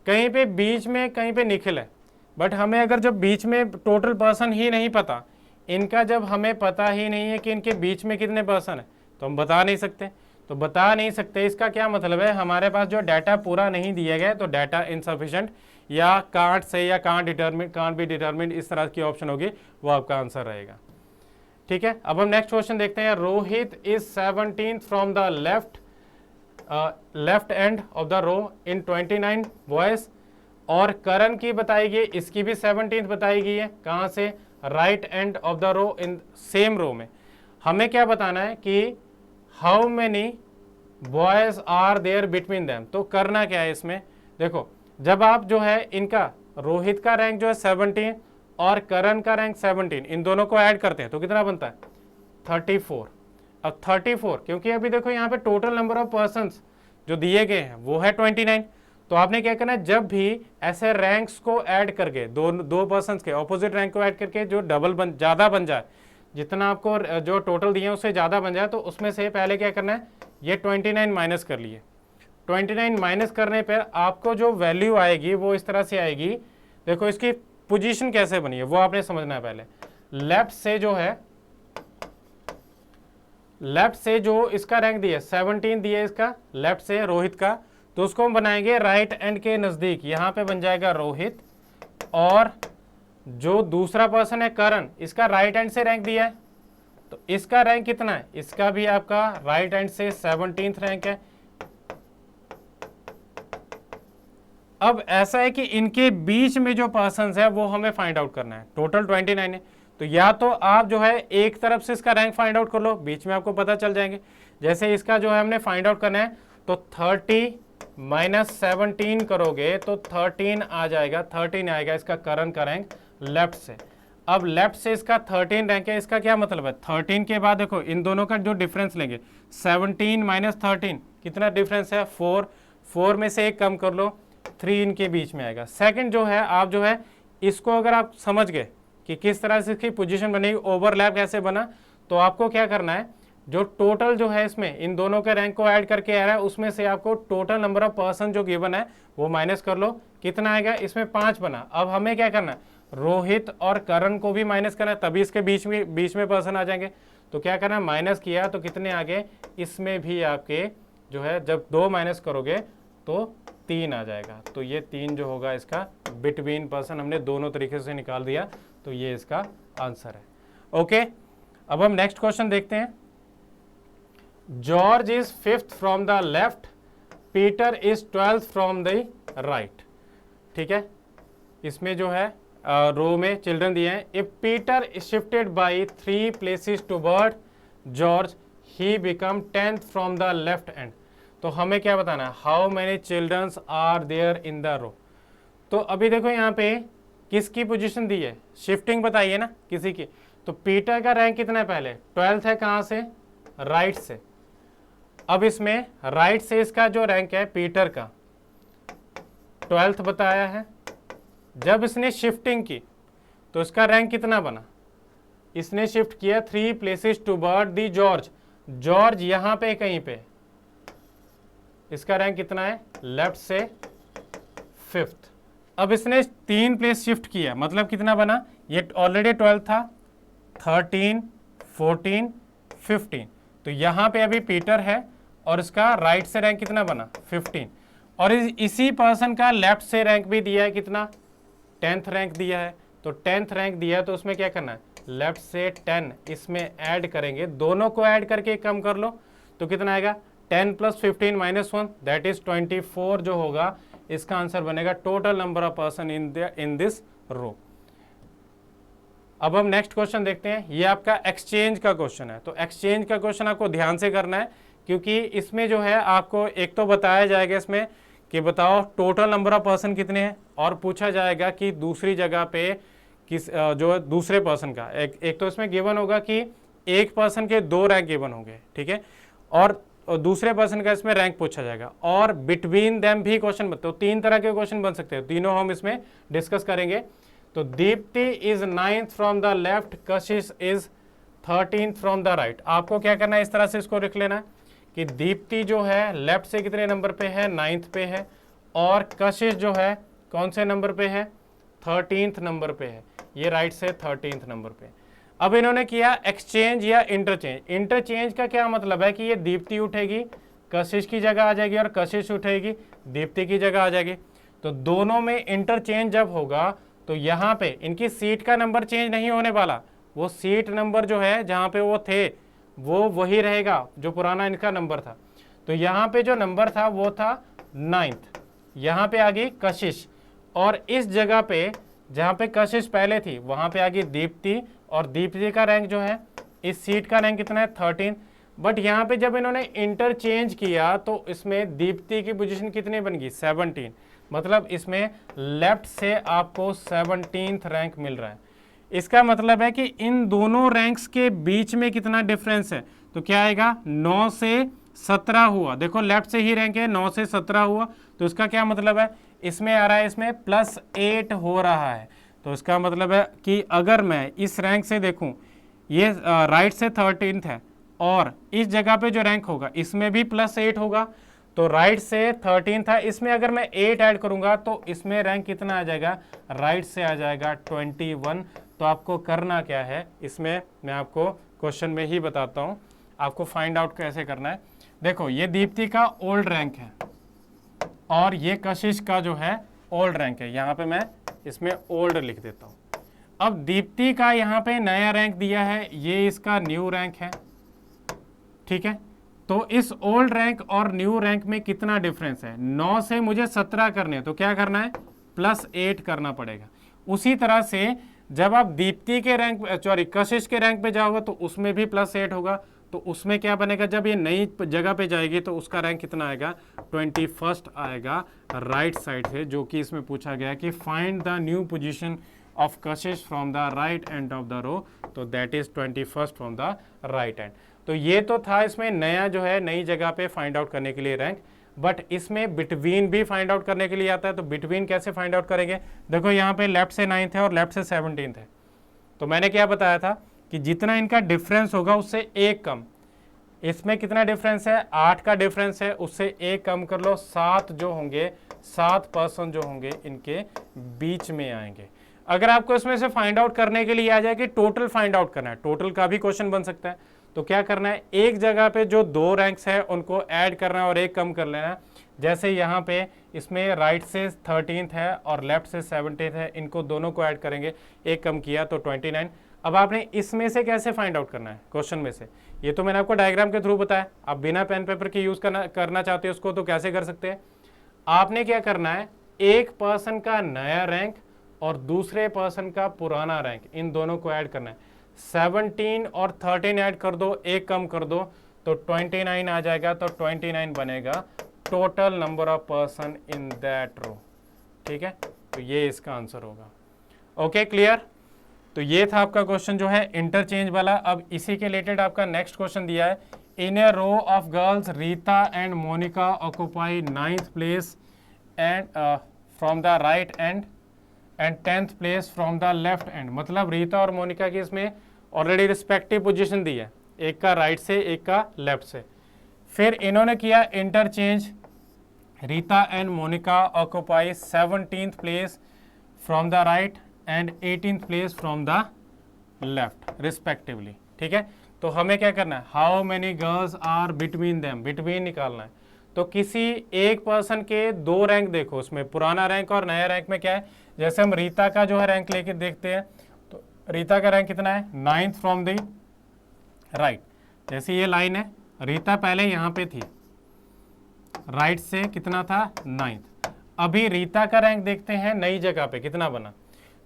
कहीं पे बीच में कहीं पे निखिल है, बट हमें अगर जब बीच में टोटल पर्सन ही नहीं पता, इनका जब हमें पता ही नहीं है कि इनके बीच में कितने पर्सन है तो हम बता नहीं सकते। तो बता नहीं सकते इसका क्या मतलब है, हमारे पास जो डाटा पूरा नहीं दिया गया तो डाटा इनसफिशिएंट या कांट से या कांट बी डिटरमिन, इस तरह की ऑप्शन होगी, वो आपका आंसर रहेगा। ठीक है, अब हम नेक्स्ट क्वेश्चन देखते हैं। Rohit is 17th from the left end of the row in 29 boys, और करण की बताई गई, इसकी भी 17th बताई गई है, कहाँ से, right end of the row in same row में। हमें क्या बताना है कि how many boys are there between them. तो करना क्या है इसमें, देखो जब आप जो है इनका रोहित का रैंक जो है 17 और करण का रैंक 17, इन दोनों को ऐड करते हैं तो कितना बनता है 34। अब 34 क्योंकि अभी देखो यहाँ पे टोटल नंबर ऑफ पर्सन्स जो दिए गए हैं वो है 29। तो आपने क्या करना है, जब भी ऐसे रैंक्स को ऐड करके दो पर्सन्स के ऑपोजिट रैंक को ऐड करके जो ज़्यादा बन जाए, जितना आपको जो टोटल दिए उससे ज़्यादा बन जाए, तो उसमें से पहले क्या करना है, ये 29 माइनस कर लिए। 29 माइनस करने पर आपको जो वैल्यू आएगी वो इस तरह से आएगी। देखो इसकी पोजीशन कैसे बनी है वो आपने समझना है पहले। लेफ्ट से जो है, लेफ्ट से जो इसका रैंक दिया 17 दिया इसका लेफ्ट से रोहित का, तो उसको हम बनाएंगे राइट एंड के नज़दीक, यहाँ पे बन जाएगा रोहित, और जो दूसरा पर्सन है करण, इसका राइट हैंड से रैंक दिया है तो इसका रैंक कितना है, इसका भी आपका राइट हैंड से 17th रैंक है। अब ऐसा है कि इनके बीच में जो पर्सन्स है वो हमें फाइंड आउट करना है, टोटल 29 है। तो या तो आप जो है एक तरफ से इसका रैंक फाइंड आउट कर लो, बीच में आपको पता चल जाएंगे। जैसे इसका जो है हमने फाइंड आउट करना है तो 30 माइनस 17 करोगे तो 13 आ जाएगा, 13 आएगा इसका करण का रैंक लेफ्ट से। अब लेफ्ट से इसका 13 रैंक है, इसका क्या मतलब है 13 के बाद देखो इन दोनों का जो डिफरेंस लेंगे 17 माइनस 13 कितना डिफरेंस है 4, 4 में से एक कम कर लो 3 इनके बीच में आएगा। सेकंड जो है आप जो है इसको अगर आप समझ गए कि किस तरह से इसकी पोजीशन बनेगी, ओवरलैप कैसे बना, तो आपको क्या करना है जो टोटल जो है इसमें इन दोनों के रैंक को ऐड करके आ रहा है उसमें से आपको टोटल नंबर ऑफ पर्सन जो गिवन है वो माइनस कर लो, कितना आएगा इसमें 5 बना। अब हमें क्या करना है रोहित और करण को भी माइनस करना है, तभी इसके बीच में पर्सन आ जाएंगे। तो क्या करना है माइनस किया तो कितने आ गए, इसमें भी आपके जो है जब 2 माइनस करोगे तो 3 आ जाएगा। तो ये 3 जो होगा इसका बिटवीन पर्सन हमने दोनों तरीके से निकाल दिया, तो ये इसका आंसर है। ओके, अब हम नेक्स्ट क्वेश्चन देखते हैं। George is 5th from the left, Peter is 12th from the right. ठीक है, इसमें जो है रो में चिल्ड्रन दिए हैं। If Peter shifted by 3 places toward George he become 10th from the left end. तो हमें क्या बताना है how many childrens are there in the row. तो अभी देखो यहाँ पे किसकी पोजीशन दी है, शिफ्टिंग बताइए ना किसी की। तो पीटर का रैंक कितना है पहले 12th है, कहाँ से राइट से। अब इसमें राइट से इसका जो रैंक है पीटर का 12th बताया है। जब इसने शिफ्टिंग की तो इसका रैंक कितना बना, इसने शिफ्ट किया 3 places toward the George, George यहां पे कहीं पे, इसका रैंक कितना है लेफ्ट से 5th। अब इसने 3 प्लेस शिफ्ट किया मतलब कितना बना, ये ऑलरेडी 12 था, 13, 14, 15। तो यहां पे अभी पीटर है और इसका राइट से रैंक कितना बना 15, और इसी पर्सन का लेफ्ट से रैंक भी दिया है कितना 10th रैंक दिया है। तो 10th रैंक दिया है तो उसमें क्या करना है लेफ्ट से 10 इसमें ऐड करेंगे, दोनों को ऐड करके कम कर लो तो कितना आएगा 10 प्लस 15 माइनस 1 दैट इज 24 जो होगा इसका आंसर बनेगा total number of person in this row. अब हम नेक्स्ट क्वेश्चन देखते हैं, ये आपका एक्सचेंज का क्वेश्चन है। तो एक्सचेंज का क्वेश्चन आपको ध्यान से करना है क्योंकि इसमें जो है आपको एक तो बताया जाएगा इसमें कि बताओ टोटल नंबर ऑफ पर्सन कितने हैं, और पूछा जाएगा कि दूसरी जगह पे किस जो दूसरे पर्सन का एक तो इसमें गिवन होगा कि एक पर्सन के 2 रैंक गिवन होंगे, ठीक है, और दूसरे पर्सन का इसमें रैंक पूछा जाएगा, और बिटवीन देम भी क्वेश्चन बनते हो। 3 तरह के क्वेश्चन बन सकते हैं, तीनों हम इसमें डिस्कस करेंगे। तो Deepti is 9th from the left, Kashish is 13th from the right. आपको क्या करना है इस तरह से इसको लिख लेना है कि दीप्ति जो है लेफ्ट से कितने नंबर पे है 9th पे है, और कशिश जो है कौन से नंबर पे है 13th नंबर पे है, ये राइट से 13th नंबर पे। अब इन्होंने किया एक्सचेंज या इंटरचेंज। इंटरचेंज का क्या मतलब है कि ये दीप्ति उठेगी कशिश की जगह आ जाएगी और कशिश उठेगी दीप्ति की जगह आ जाएगी। तो दोनों में इंटरचेंज जब होगा तो यहाँ पे इनकी सीट का नंबर चेंज नहीं होने वाला, वो सीट नंबर जो है जहाँ पे वो थे वो वही रहेगा जो पुराना इनका नंबर था। तो यहाँ पे जो नंबर था वो था 9th, यहाँ पे आ गई कशिश, और इस जगह पे जहाँ पे कशिश पहले थी वहाँ पे आ गई दीप्ति, और दीप्ति का रैंक जो है इस सीट का रैंक कितना है 13। बट यहाँ पे जब इन्होंने इंटरचेंज किया तो इसमें दीप्ति की पोजीशन कितनी बन गई 17, मतलब इसमें लेफ्ट से आपको 17th रैंक मिल रहा है। इसका मतलब है कि इन दोनों रैंक्स के बीच में कितना डिफरेंस है, तो क्या आएगा 9 से 17 हुआ। देखो लेफ्ट से ही रैंक है 9 से 17 हुआ, तो इसका क्या मतलब है इसमें आ रहा है इसमें +8 हो रहा है। तो इसका मतलब है कि अगर मैं इस रैंक से देखूं ये राइट से 13th है और इस जगह पे जो रैंक होगा इसमें भी +8 होगा। तो राइट से 13 था, इसमें अगर मैं 8 ऐड करूंगा तो इसमें रैंक कितना आ जाएगा राइट से आ जाएगा 21। तो आपको करना क्या है इसमें मैं आपको क्वेश्चन में ही बताता हूं, आपको फाइंड आउट कैसे करना है। देखो ये दीप्ति का ओल्ड रैंक है और ये कशिश का जो है ओल्ड रैंक है, यहाँ पे मैं इसमें ओल्ड लिख देता हूँ। अब दीप्ति का यहाँ पे नया रैंक दिया है, ये इसका न्यू रैंक है, ठीक है। तो इस ओल्ड रैंक और न्यू रैंक में कितना डिफरेंस है, 9 से मुझे 17 करने हैं तो क्या करना है +8 करना पड़ेगा। उसी तरह से जब आप दीप्ति के रैंक सॉरी कशिश के रैंक पे जाओगे तो उसमें भी +8 होगा। तो उसमें क्या बनेगा जब ये नई जगह पे जाएगी तो उसका रैंक कितना आएगा 21st आएगा राइट साइड से, जो कि इसमें पूछा गया कि find the new position of Kashish from the right end of the row, तो that is 21st from the right end. तो ये तो था इसमें नया जो है नई जगह पे फाइंड आउट करने के लिए रैंक, बट इसमें बिटवीन भी फाइंड आउट करने के लिए आता है। तो बिटवीन कैसे फाइंड आउट करेंगे, देखो यहाँ पे लेफ्ट से 9th है और लेफ्ट से 17th है, तो मैंने क्या बताया था कि जितना इनका डिफरेंस होगा उससे एक कम, इसमें कितना डिफरेंस है 8 का डिफरेंस है, उससे एक कम कर लो, 7 जो होंगे 7% जो होंगे इनके बीच में आएंगे। अगर आपको इसमें से फाइंड आउट करने के लिए आ जाए कि टोटल फाइंड आउट करना है, टोटल का भी क्वेश्चन बन सकता है, तो क्या करना है एक जगह पे जो 2 रैंक्स है उनको ऐड करना है और एक कम कर लेना है। जैसे यहाँ पे इसमें राइट से 13th है और लेफ्ट से 17th है, इनको दोनों को ऐड करेंगे, एक कम किया तो 29। अब आपने इसमें से कैसे फाइंड आउट करना है क्वेश्चन में से, ये तो मैंने आपको डायग्राम के थ्रू बताया। आप बिना पेन पेपर के यूज करना चाहते हो उसको तो कैसे कर सकते हैं, आपने क्या करना है एक पर्सन का नया रैंक और दूसरे पर्सन का पुराना रैंक, इन दोनों को ऐड करना है। 17 और 13 ऐड कर दो, एक कम कर दो तो 29 आ जाएगा, तो 29 बनेगा total number of person in that row. ठीक है, तो ये इसका आंसर होगा। ओके क्लियर, तो ये था आपका क्वेश्चन जो है इंटरचेंज वाला। अब इसी के रिलेटेड आपका नेक्स्ट क्वेश्चन दिया है, in a row of girls Rita and Monika occupy 9th place and from the right end 10th place from the left end. मतलब रीता और मोनिका की इसमें ऑलरेडी रिस्पेक्टिव पोजीशन दी है, एक का राइट से एक का लेफ्ट से। फिर इन्होंने किया interchange, Rita and Monika occupy 17th place from the right end 18th place from the left respectively. ठीक है, तो हमें क्या करना है, how many girls are between them, between निकालना है। तो किसी एक पर्सन के 2 रैंक देखो, उसमें पुराना रैंक और नया रैंक में क्या है, जैसे हम रीता का जो है रैंक लेके देखते हैं, तो रीता का रैंक कितना है 9th फ्रॉम द राइट। जैसे ये लाइन है, रीता पहले यहाँ पे थी, राइट से कितना था 9th। अभी रीता का रैंक देखते हैं नई जगह पे कितना बना,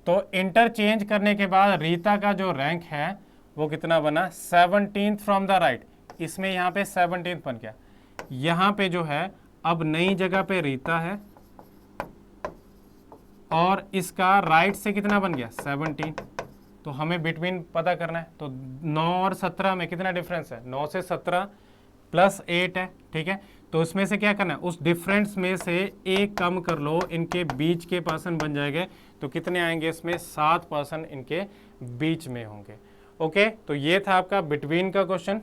तो इंटरचेंज करने के बाद रीता का जो रैंक है वो कितना बना 17th फ्रॉम द राइट। इसमें यहाँ पे 17th बन गया, यहाँ पे जो है अब नई जगह पे रीता है और इसका राइट से कितना बन गया 17। तो हमें बिटवीन पता करना है, तो 9 और 17 में कितना डिफरेंस है, 9 से 17 प्लस 8 है। ठीक है, तो उसमें से क्या करना है, उस डिफरेंस में से एक कम कर लो, इनके बीच के पर्सन बन जाएंगे, तो कितने आएंगे इसमें 7 पर्सन इनके बीच में होंगे। ओके, तो ये था आपका बिटवीन का क्वेश्चन।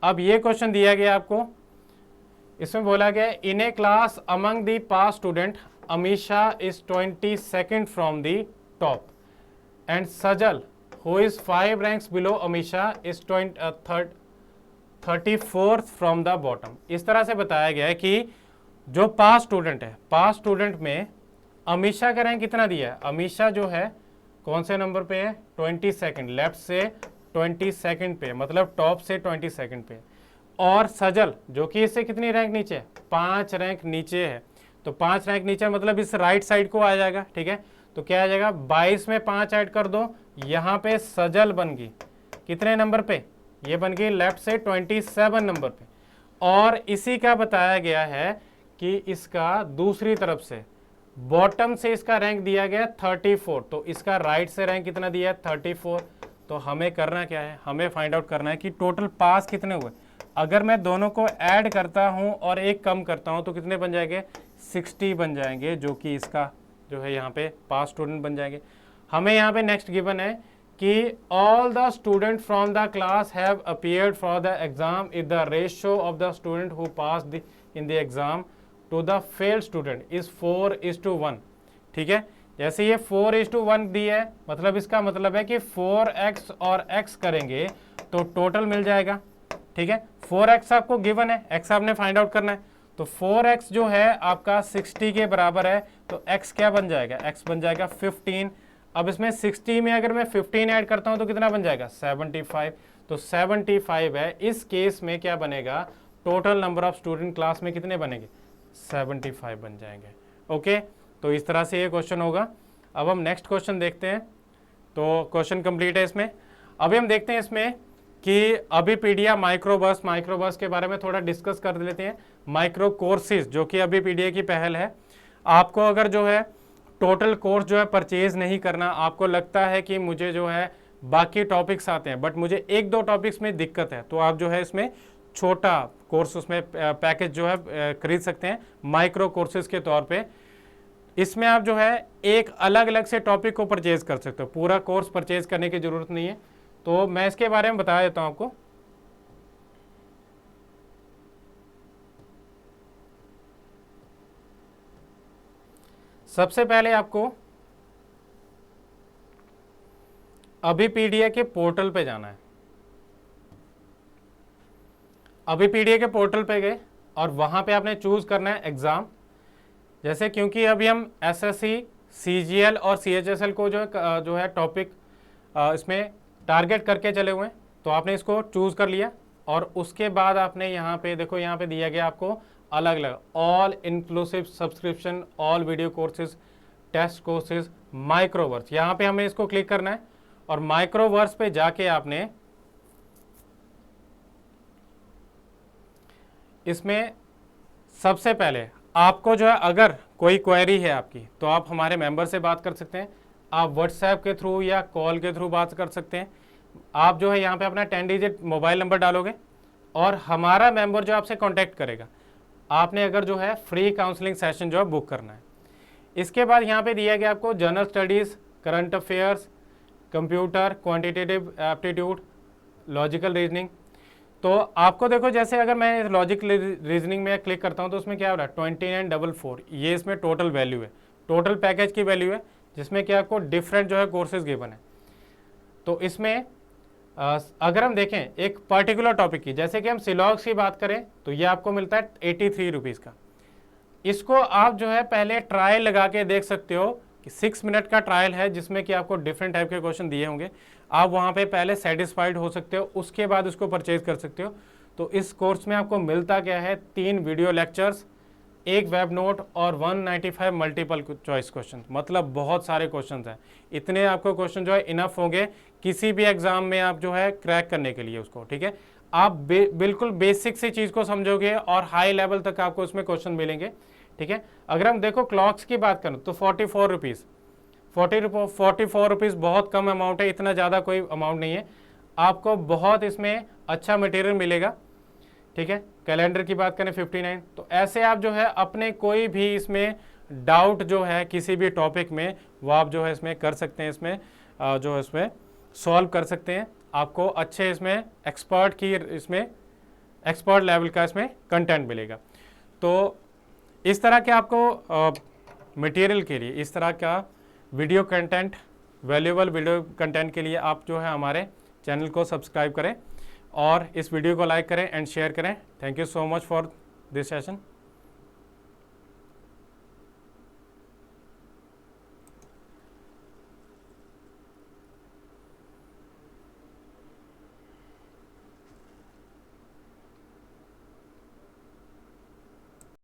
अब ये क्वेश्चन दिया गया आपको, इसमें बोला गया in a class among the pass student Amisha is 22nd from the top and Sajal who is 5 ranks below Amisha is 34th from the bottom. इस तरह से बताया गया है कि जो पास स्टूडेंट है, पास स्टूडेंट में अमीशा का रैंक कितना दिया है, अमीशा जो है कौन से नंबर पे है 22nd, लेफ्ट से 22nd पे, मतलब टॉप से 22nd पे, और सजल जो कि इससे कितनी रैंक नीचे है 5 रैंक नीचे है, तो 5 रैंक नीचे मतलब इस राइट साइड को आ जाएगा। ठीक है, तो क्या आ जाएगा 22 में 5 ऐड कर दो, यहाँ पे सजल बन गई कितने नंबर पे, ये बन गई लेफ्ट से 27 नंबर पे। और इसी का बताया गया है कि इसका दूसरी तरफ से बॉटम से इसका रैंक दिया गया 34, तो इसका राइट से रैंक कितना दिया है 34। तो हमें करना क्या है, हमें फाइंड आउट करना है कि टोटल पास कितने हुए। अगर मैं दोनों को ऐड करता हूं और एक कम करता हूं तो कितने बन जाएंगे 60 बन जाएंगे, जो कि इसका जो है यहाँ पे पास स्टूडेंट बन जाएंगे। हमें यहाँ पे नेक्स्ट गिवन है कि all the student from the class have appeared for the exam if the ratio of the student who pass in the exam to the failed student is 4:1। ठीक है, जैसे ये 4:1 दी है, मतलब इसका मतलब है कि 4x और x करेंगे तो टोटल मिल जाएगा। ठीक है, 4x आपको गिवन है, x आपने फाइंड आउट करना है, तो 4x जो है आपका 60 के बराबर है, तो x क्या बन जाएगा, x बन जाएगा 15। अब इसमें 60 में अगर मैं 15 ऐड करता हूं तो कितना बन जाएगा 75, तो 75 है। इस केस में क्या बनेगा, total number of student class में कितने बनेंगे 75 बन जाएंगे। ओके, तो इस तरह से ये क्वेश्चन होगा। अब हम नेक्स्ट क्वेश्चन देखते हैं, तो क्वेश्चन कंप्लीट है इसमें। अभी हम देखते हैं इसमें कि अभिपीडिया माइक्रोबस के बारे में थोड़ा डिस्कस कर लेते हैं। माइक्रो कोर्सेज जो कि अभिपीडिया की पहल है, आपको अगर जो है टोटल कोर्स जो है परचेज नहीं करना, आपको लगता है कि मुझे जो है बाकी टॉपिक्स आते हैं बट मुझे एक दो टॉपिक्स में दिक्कत है, तो आप जो है इसमें छोटा कोर्स उसमें पैकेज जो है खरीद सकते हैं माइक्रो कोर्सेज के तौर पे। इसमें आप जो है एक अलग अलग से टॉपिक को परचेज कर सकते हो, पूरा कोर्स परचेज करने की जरूरत नहीं है। तो मैं इसके बारे में बता देता हूं आपको। सबसे पहले आपको अभी पीडीए के पोर्टल पे जाना है। अभी पीडीए के पोर्टल पे गए और वहां पे आपने चूज करना है एग्जाम। जैसे क्योंकि अभी हम एसएससी, सीजीएल और सीएचएसएल को जो है टॉपिक इसमें टारगेट करके चले हुए हैं, तो आपने इसको चूज कर लिया और उसके बाद आपने यहाँ पे देखो, यहाँ पे दिया गया आपको अलग अलग all inclusive subscription, all video courses, test courses, माइक्रोवर्स। यहाँ पे हमें इसको क्लिक करना है और माइक्रोवर्स पे जाके आपने इसमें सबसे पहले आपको जो है अगर कोई क्वेरी है आपकी तो आप हमारे मेंबर से बात कर सकते हैं, आप व्हाट्सएप के थ्रू या कॉल के थ्रू बात कर सकते हैं। आप जो है यहाँ पे अपना 10 डिजिट मोबाइल नंबर डालोगे और हमारा मेंबर जो आपसे कांटेक्ट करेगा। आपने अगर जो है फ्री काउंसलिंग सेशन जो है बुक करना है। इसके बाद यहाँ पे दिया गया आपको general studies, current affairs, computer, quantitative aptitude, logical reasoning. तो आपको देखो, जैसे अगर मैं लॉजिकल रीजनिंग में क्लिक करता हूँ तो उसमें क्या हो रहा है 2944, ये इसमें टोटल वैल्यू है, टोटल पैकेज की वैल्यू है, जिसमें कि आपको डिफरेंट जो है कोर्सेज गिवन है। तो इसमें अगर हम देखें एक पर्टिकुलर टॉपिक की, जैसे कि हम सिलॉग्स की बात करें तो ये आपको मिलता है 83 रुपीज़ का। इसको आप जो है पहले ट्रायल लगा के देख सकते हो कि 6 मिनट का ट्रायल है जिसमें कि आपको डिफरेंट टाइप के क्वेश्चन दिए होंगे। आप वहाँ पे पहले सेटिस्फाइड हो सकते हो, उसके बाद उसको परचेज कर सकते हो। तो इस कोर्स में आपको मिलता क्या है, 3 वीडियो लेक्चर्स, 1 वेब नोट और 195 मल्टीपल चॉइस क्वेश्चन, मतलब बहुत सारे क्वेश्चन हैं। इतने आपको क्वेश्चन जो है इनफ होंगे किसी भी एग्जाम में आप जो है क्रैक करने के लिए उसको, ठीक है। आप बिल्कुल बेसिक सी चीज़ को समझोगे और हाई लेवल तक आपको उसमें क्वेश्चन मिलेंगे, ठीक है। अगर हम देखो क्लॉक्स की बात करें तो 44 रुपीज़, 44 रुपीज़ बहुत कम अमाउंट है, इतना ज़्यादा कोई अमाउंट नहीं है। आपको बहुत इसमें अच्छा मटेरियल मिलेगा, ठीक है। कैलेंडर की बात करें 59। तो ऐसे आप जो है अपने कोई भी इसमें डाउट जो है किसी भी टॉपिक में वो आप जो है इसमें कर सकते हैं, इसमें जो है इसमें सॉल्व कर सकते हैं। आपको अच्छे इसमें एक्सपर्ट लेवल का इसमें कंटेंट मिलेगा। तो इस तरह के आपको मटेरियल के लिए, इस तरह का video content, valuable video content के लिए आप जो है हमारे चैनल को सब्सक्राइब करें और इस वीडियो को लाइक करें एंड शेयर करें। Thank you so much for this session.